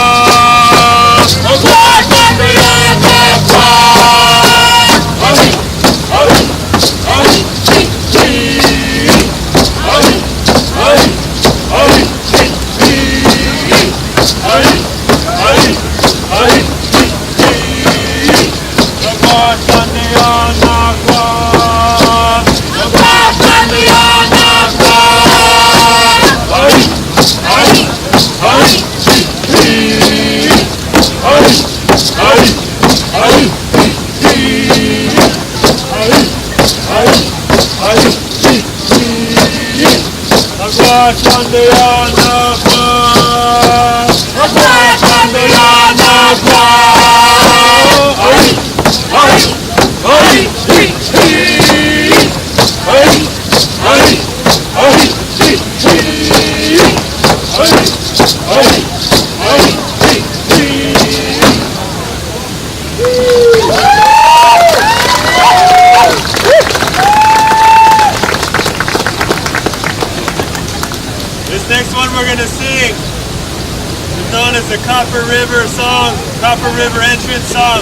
This next one we're gonna sing is known as the Copper River song, Copper River entrance song,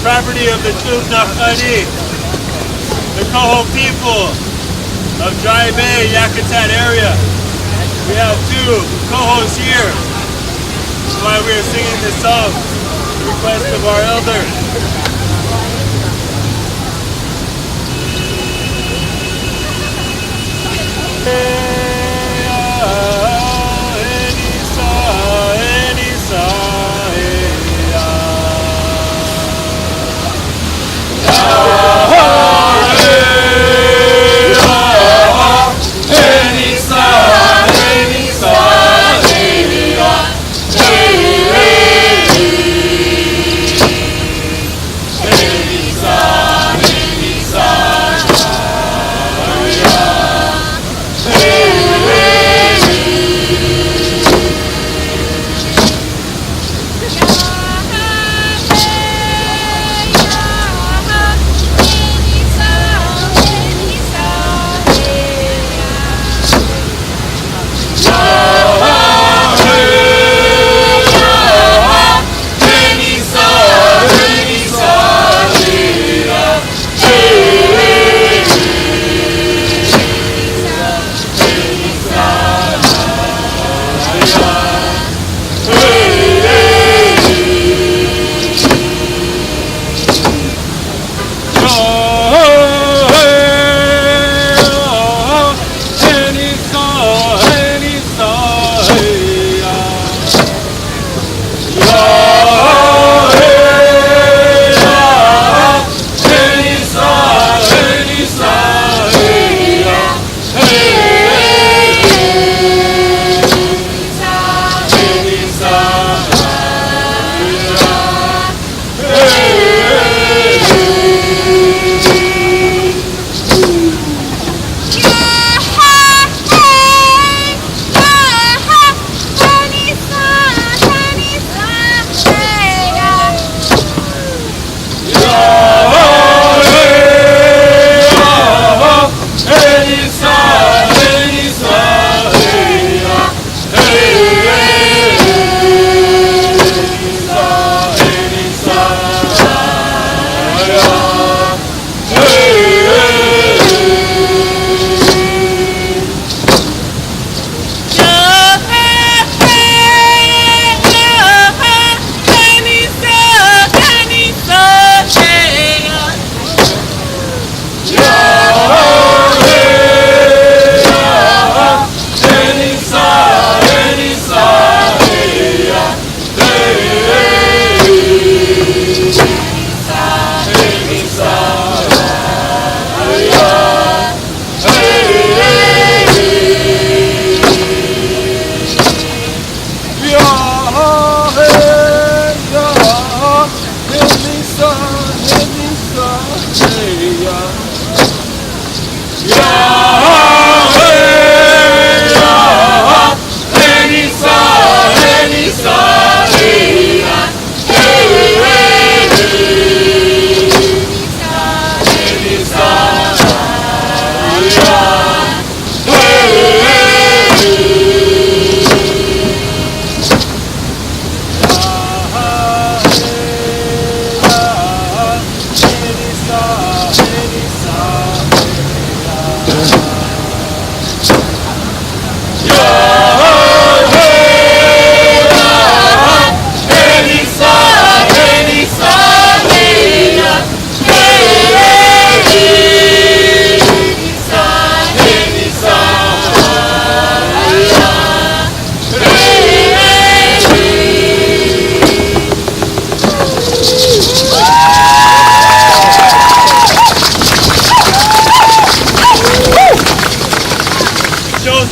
property of the Tubnachari, the Coho people of Dry Bay, Yakutat area. We have two Cohos here. That's why we are singing this song, the request of our elder.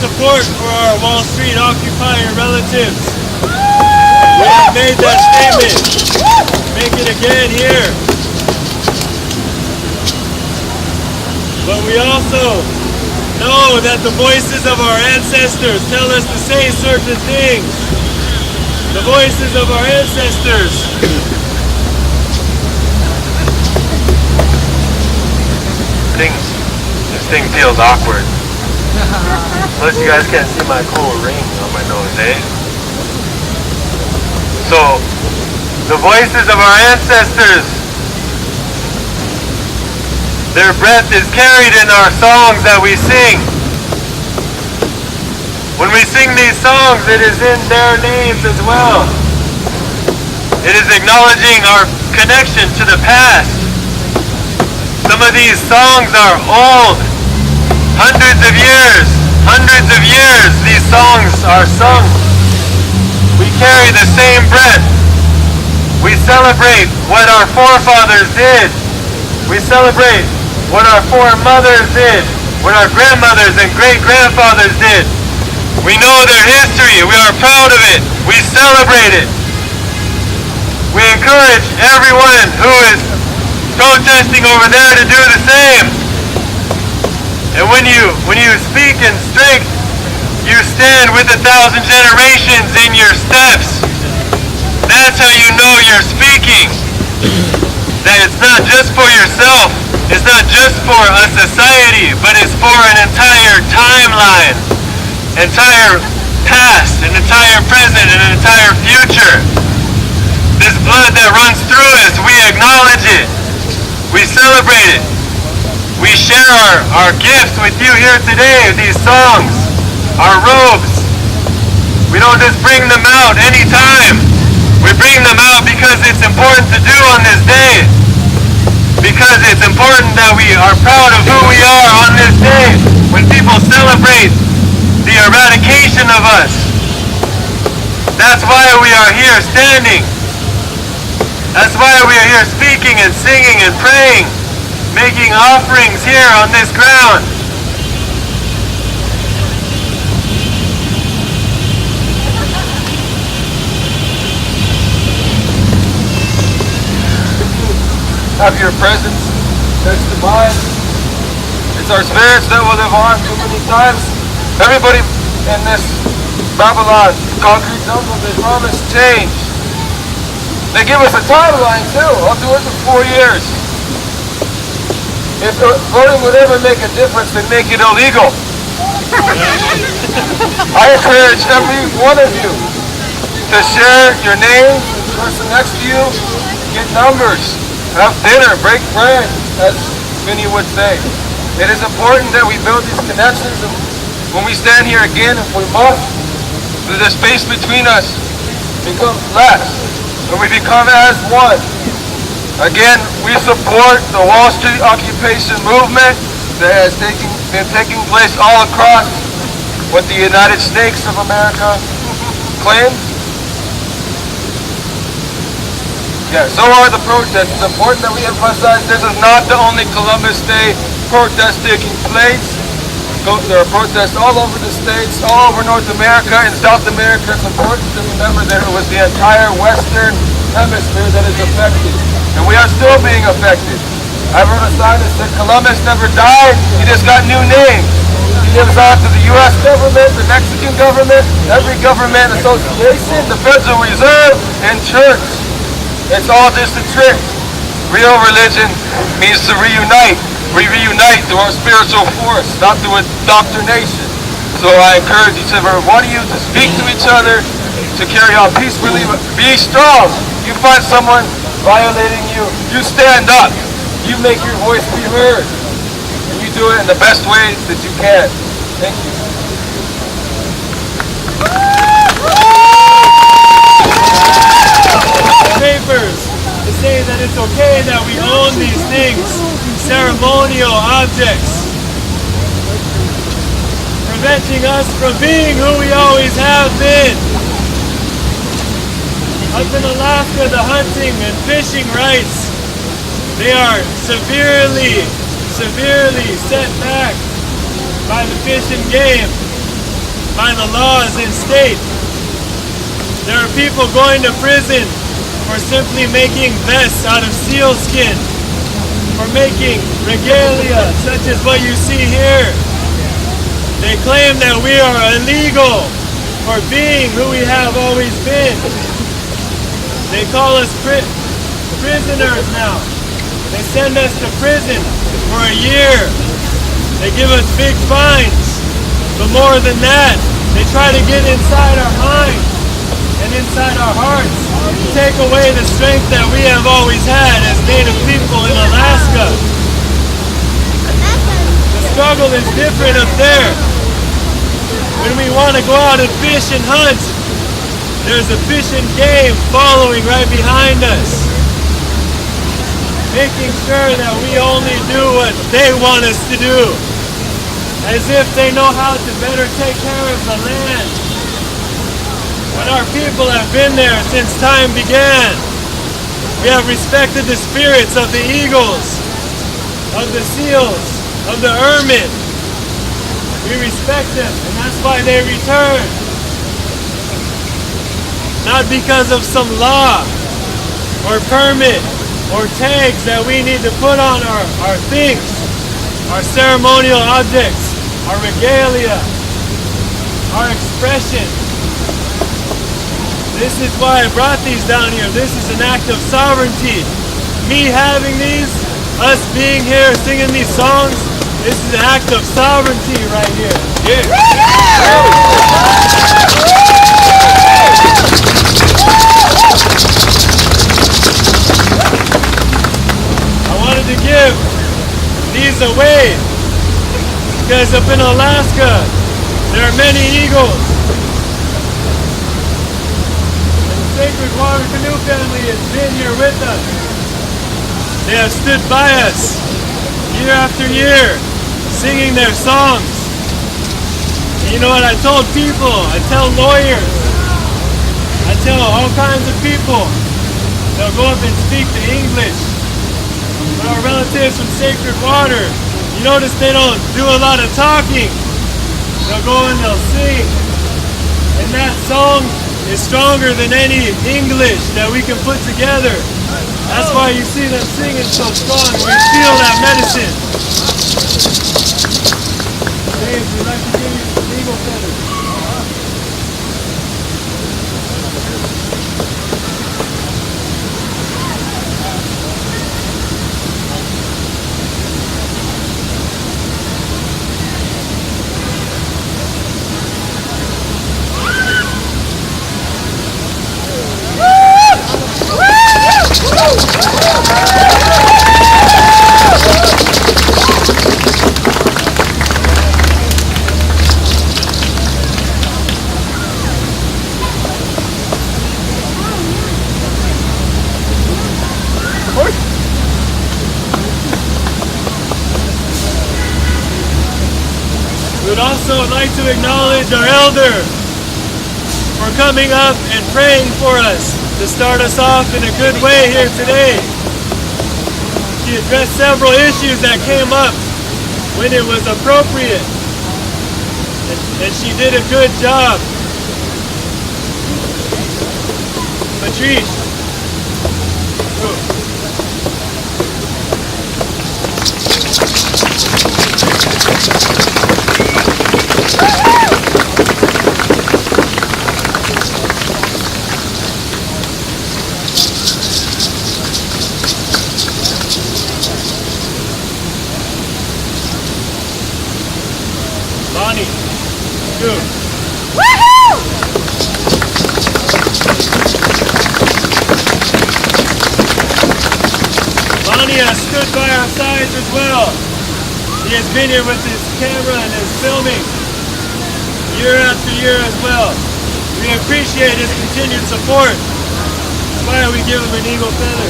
Support for occupying relatives. We have made that statement. Make it again here. But we also know that the voices of our ancestors tell us to say certain things. The voices of our ancestors. This thing feels awkward. Plus you guys can't see my cool ring on my nose, eh? So, the voices of our ancestors, their breath is carried in our songs that we sing. When we sing these songs, it is in their names as well. It is acknowledging our connection to the past. Some of these songs are old, hundreds of years these songs are sung. We carry the same breath. We celebrate what our forefathers did. We celebrate what our foremothers did, what our grandmothers and great-grandfathers did. We know their history. We are proud of it. We celebrate it. We encourage everyone who is protesting over there to do the same. And when you speak in strength, you stand with 1,000 generations in your steps. That's how you know you're speaking. That it's not just for yourself. It's not just for a society, but it's for an entire timeline, entire past, an entire present, and an entire future. This blood that runs through us, we acknowledge it. We celebrate it. We share our gifts with you here today, these songs, our robes. We don't just bring them out anytime. We bring them out because it's important to do on this day. Because it's important that we are proud of who we are on this day. When people celebrate the eradication of us. That's why we are here standing. That's why we are here speaking and singing and praying, making offerings here on this ground. Have your presence next to mine. It's our spirits that will live on too many times. Everybody in this Babylon concrete jungle, they promise change. They give us a timeline too. I'll do it in 4 years. If voting would ever make a difference, then make it illegal. I encourage every one of you to share your name, the person next to you, get numbers, have dinner, break bread, as Vinny would say. It is important that we build these connections, and when we stand here again, if we must, the space between us becomes less, and we become as one. Again, we support the Wall Street occupation movement that has been taking place all across what the United States of America claims. Yeah, so are the protests. It's important that we emphasize this is not the only Columbus Day protest taking place. There are protests all over the States, all over North America and South America. It's important to remember that it was the entire Western Hemisphere that is affected. And we are still being affected. I wrote a sign that said Columbus never died, he just got new names. He lives on to the U.S. government, the Mexican government, every government association, the Federal Reserve, and church. It's all just a trick. Real religion means to reunite. We reunite through our spiritual force, not through indoctrination. So I encourage each and every one of you to speak to each other, to carry on peacefully. Be strong. You find someone violating you, you stand up. You make your voice be heard. And you do it in the best way that you can. Thank you. Papers to say that it's okay that we own these things, ceremonial objects, preventing us from being who we always have been. Up in Alaska, the hunting and fishing rights, they are severely set back by the Fish and Game, by the laws in state. There are people going to prison for simply making vests out of seal skin, for making regalia such as what you see here. They claim that we are illegal for being who we have always been. They call us prisoners now. They send us to prison for a year. They give us big fines. But more than that, they try to get inside our minds and inside our hearts, to take away the strength that we have always had as Native people in Alaska. The struggle is different up there. When we want to go out and fish and hunt, there's a fishing game following right behind us, making sure that we only do what they want us to do, as if they know how to better take care of the land. When our people have been there since time began, we have respected the spirits of the eagles, of the seals, of the ermine. We respect them, and that's why they return. Not because of some law or permit or tags that we need to put on our things, our ceremonial objects, our regalia, our expression. This is why I brought these down here. This is an act of sovereignty. Me having these, us being here singing these songs, this is an act of sovereignty right here. Yeah. I wanted to give these away because up in Alaska, there are many eagles. Sacred Water Canoe family has been here with us. They have stood by us year after year, singing their songs. And you know what I told people? I tell lawyers, I tell all kinds of people, they'll go up and speak the English. But our relatives from Sacred Water, you notice they don't do a lot of talking. They'll go and they'll sing. And that song is stronger than any English that we can put together. That's why you see them singing so strong. We feel that medicine. Dave, we'd like to give you some eagle feathers. We would also like to acknowledge our elder for coming up and praying for us to start us off in a good way here today. She addressed several issues that came up when it was appropriate, and she did a good job. Patrice. Bonnie. Good. Woohoo! Bonnie has stood by our sides as well. He has been here with his camera and is filming year after year as well. We appreciate his continued support. That's why we give him an eagle feather.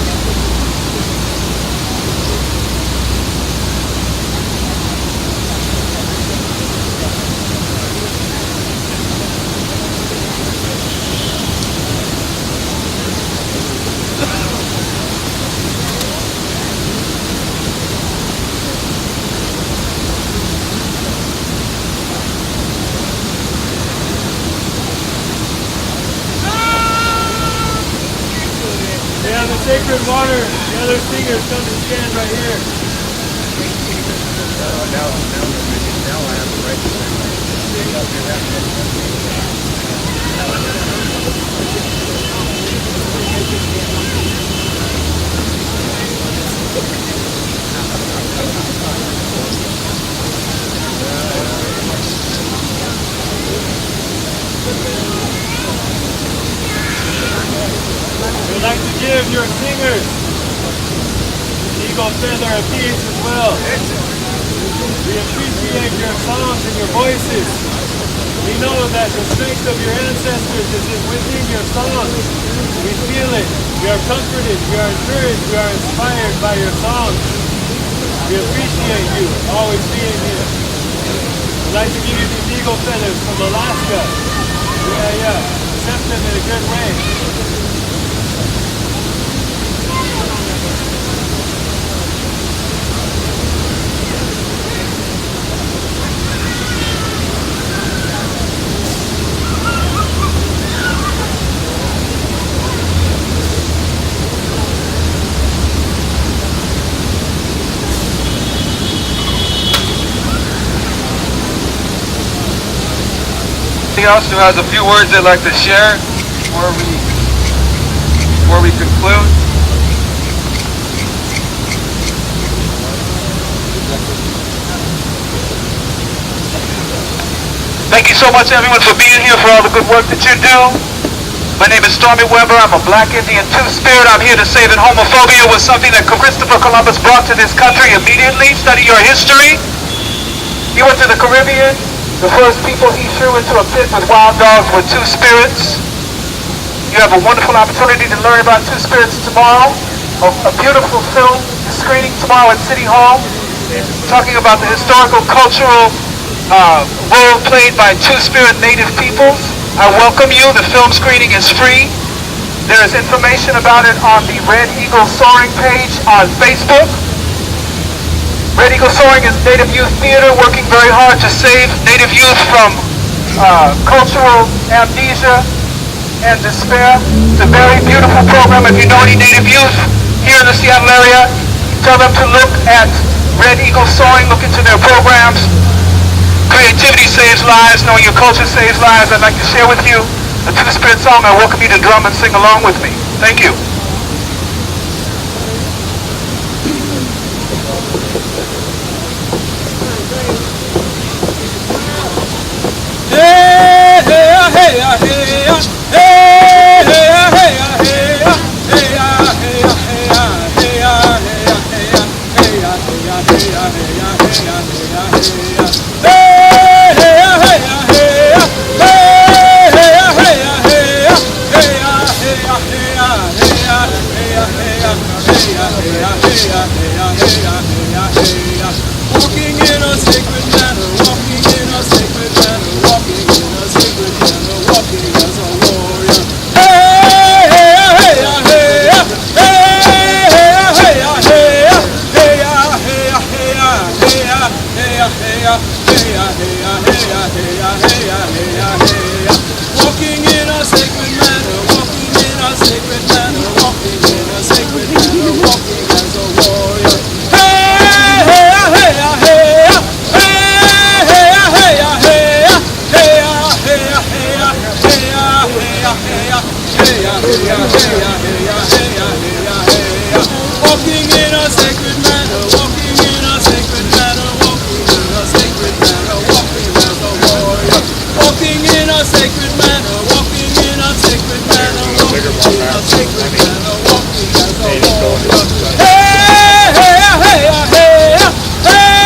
sacred water, the other singers come to stand right here. We'd like to give your singers an eagle feather apiece as well. We appreciate your songs and your voices. We know that the strength of your ancestors is within your songs. We feel it. We are comforted. We are encouraged. We are inspired by your songs. We appreciate you always being here. We'd like to give you these eagle feathers from Alaska. Yeah. Accept them in a good way. Else who has a few words they'd like to share before we conclude? Thank you so much everyone for being here, for all the good work that you do. My name is Stormy Weber. I'm a Black Indian Two-Spirit. I'm here to say that homophobia was something that Christopher Columbus brought to this country immediately. Study your history. He went to the Caribbean. The first people he threw into a pit with wild dogs were Two-Spirits. You have a wonderful opportunity to learn about Two-Spirits tomorrow. A beautiful film is screening tomorrow at City Hall, talking about the historical, cultural role played by Two-Spirit Native peoples. I welcome you. The film screening is free. There is information about it on the Red Eagle Soaring page on Facebook. Red Eagle Soaring is Native Youth Theater working very hard to save Native youth from cultural amnesia and despair. It's a very beautiful program. If you know any Native youth here in the Seattle area, tell them to look at Red Eagle Soaring, look into their programs. Creativity saves lives, knowing your culture saves lives. I'd like to share with you a Two-Spirit song. I welcome you to drum and sing along with me. Thank you. Walking in a sacred manner, walking in a sacred manner, walking in a sacred manner, walking as a warrior. Hey, hey, hey, hey, hey, hey, hey, hey, walking in a sacred manner, walking in a sacred manner, walking in a sacred manner, walking as a warrior. Hey, hey, hey, hey, hey, hey, hey, walking in a sacred manner, walking in a sacred manner, walking in a sacred manner, walking as a warrior. Walking in a sacred manner, walking in a sacred manner, walking in a sacred manner, walking as a warrior. Hey, hey, hey, hey, hey, hey,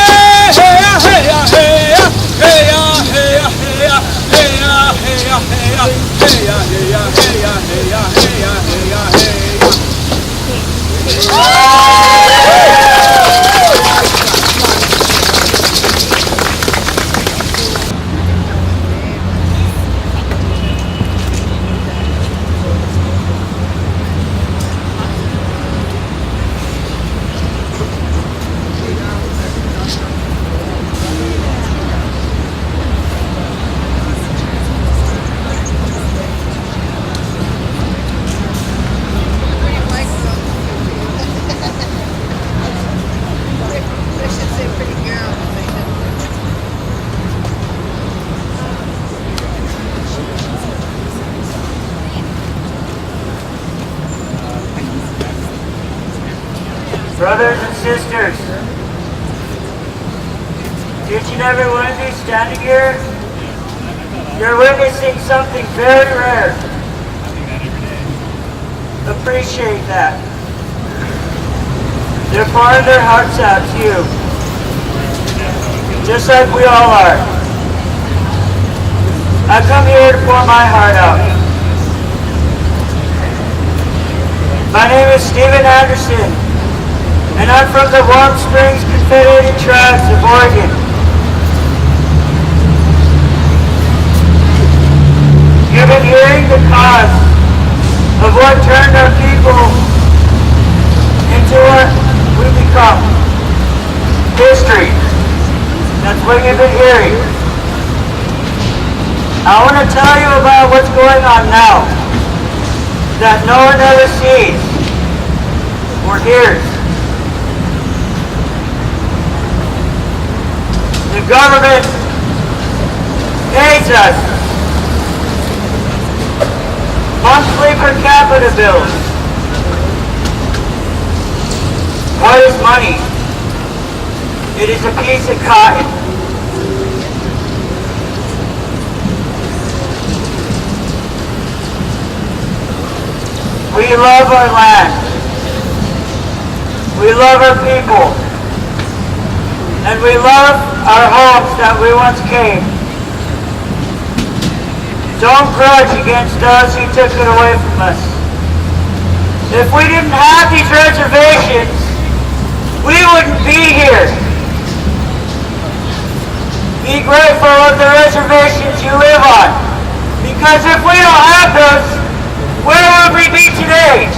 Brothers and sisters, each and every one of you standing here, you're witnessing something very rare. Appreciate that. They're pouring their hearts out to you, just like we all are. I come here to pour my heart out. My name is Stephen Anderson, and I'm from the Warm Springs Confederated Tribes of Oregon. You've been hearing the cause of what turned our people into what we become. History. That's what you've been hearing. I want to tell you about what's going on now that no one ever sees or hears. The government pays us monthly per capita bills. What is money? It is a piece of cotton. We love our land. We love our people. And we love our homes that we once came. Don't grudge against those who took it away from us. If we didn't have these reservations, we wouldn't be here. Be grateful of the reservations you live on. Because if we don't have those, where would we be today?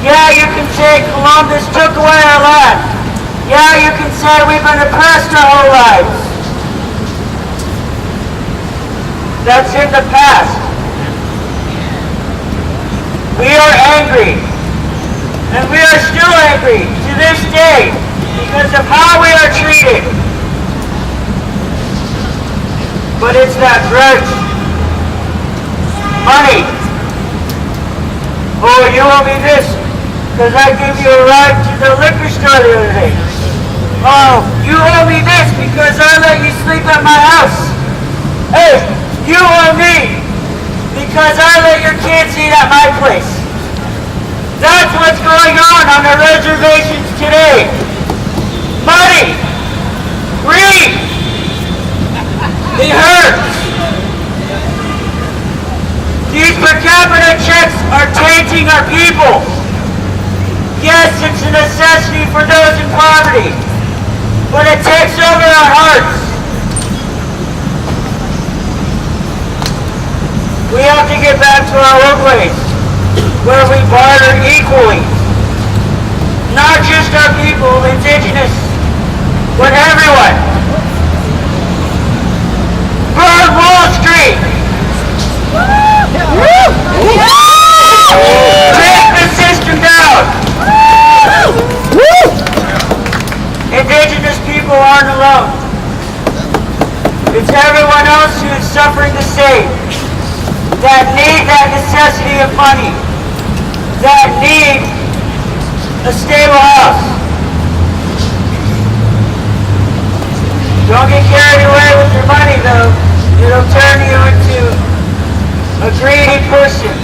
Yeah, you can say Columbus took away our land. Yeah, you can say we've been oppressed our whole lives. That's in the past. We are angry. And we are still angry to this day because of how we are treated. But it's that grudge. Money. Oh, you owe me this because I gave you a ride to the liquor store the other day. Oh, you owe me this because I let you sleep at my house. Hey, you owe me because I let your kids eat at my place. That's what's going on the reservations today. Money. Greed. It hurts. These per capita checks are tainting our people. Yes, it's a necessity for those in poverty, but it takes over our hearts. We have to get back to our old ways, where we barter equally. Not just our people, indigenous, but everyone. Burn Wall Street! Take the system down! Indigenous people aren't alone. It's everyone else who is suffering the same, that need that necessity of money, that need a stable house. Don't get carried away with your money though. It'll turn you into a greedy person.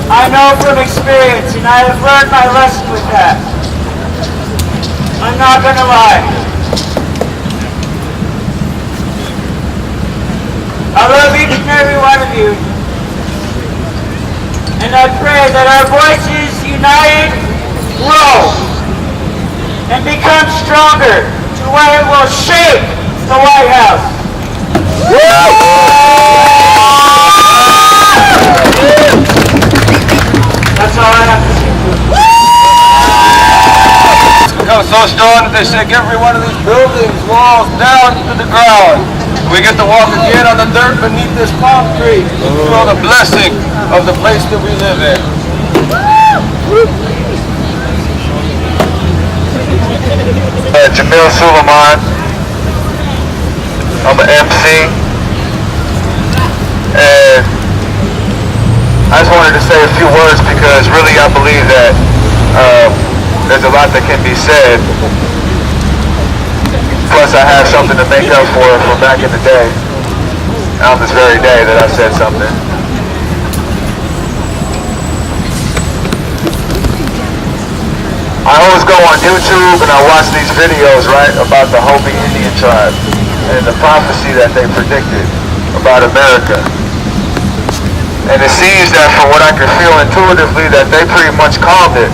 I know from experience, and I have learned my lesson with that. I'm not gonna lie. I love each and every one of you. And I pray that our voices united grow and become stronger to where it will shake the White House. That's all I have to say. It's become so strong that they shake every one of these buildings, walls down to the ground. We get to walk again on the dirt beneath this concrete and feel the blessing of the place that we live in. Jamil Suleiman. I'm an MC. And I just wanted to say a few words because really I believe that there's a lot that can be said. Plus I have something to make up for from back in the day. On this very day that I said something. I always go on YouTube and I watch these videos, right, about the Hopi Indian tribe and the prophecy that they predicted about America. And it seems that from what I can feel intuitively that they pretty much called it.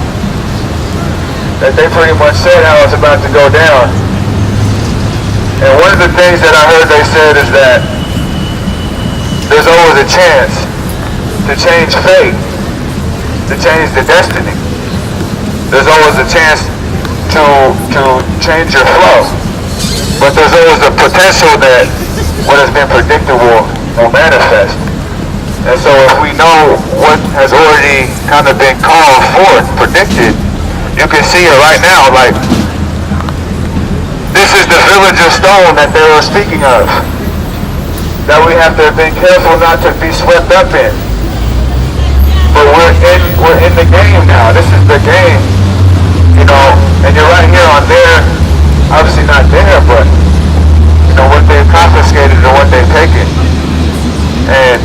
That they pretty much said how it's about to go down. And one of the things that I heard they said is that there's always a chance to change fate, to change the destiny. There's always a chance to change your flow. But there's always a potential that what has been predicted will manifest. And so if we know what has already kind of been called forth, predicted, you can see it right now, like, this is the village of stone that they were speaking of. That we have to have been careful not to be swept up in. But we're in the game now. This is the game, you know, and you're right here on there, obviously not there, but, you know, what they've confiscated and what they've taken. And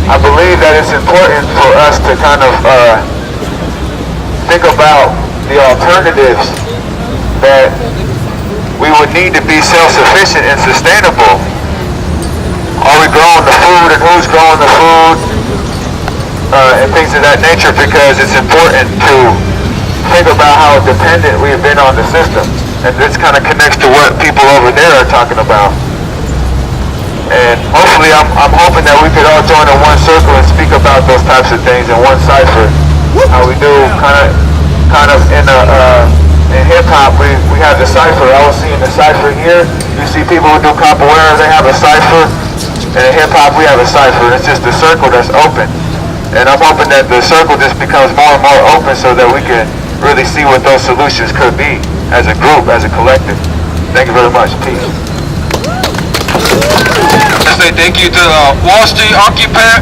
I believe that it's important for us to kind of think about the alternatives that we would need to be self-sufficient and sustainable. Are we growing the food and who's growing the food and things of that nature, because it's important to think about how dependent we've been on the system. And this kind of connects to what people over there are talking about. And hopefully I'm hoping that we could all join in one circle and speak about those types of things in one cipher. How we do kind of in hip hop we have the cipher. I was seeing the cipher here. You see people who do capoeira, they have a cipher. And in hip hop we have a cipher. It's just a circle that's open. And I'm hoping that the circle just becomes more and more open so that we can really see what those solutions could be as a group, as a collective. Thank you very much. Peace. I say thank you to the Wall Street occupiers.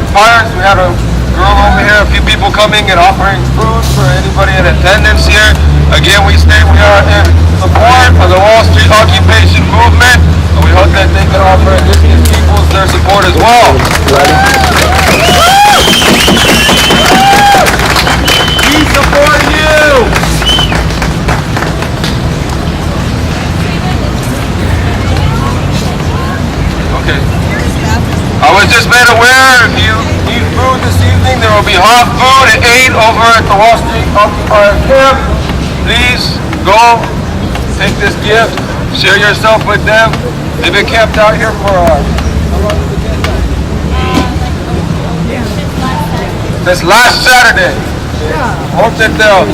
We had a girl over here, a few people coming and offering food for anybody in attendance here. Again, we are in support of the Wall Street occupation movement, and we hope that they can offer indigenous peoples their support as well. We support you! Okay. I was just made aware, if you need food this evening, there will be hot food at 8 over at the Wall Street Occupier Camp. Please go, take this gift, share yourself with them. They've been camped out here for how long have they been camped out? This last Saturday. Hope that they'll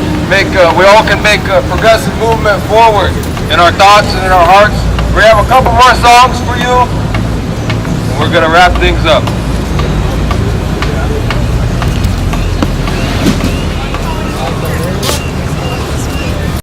we all can make a progressive movement forward in our thoughts and in our hearts. We have a couple more songs for you. We're going to wrap things up.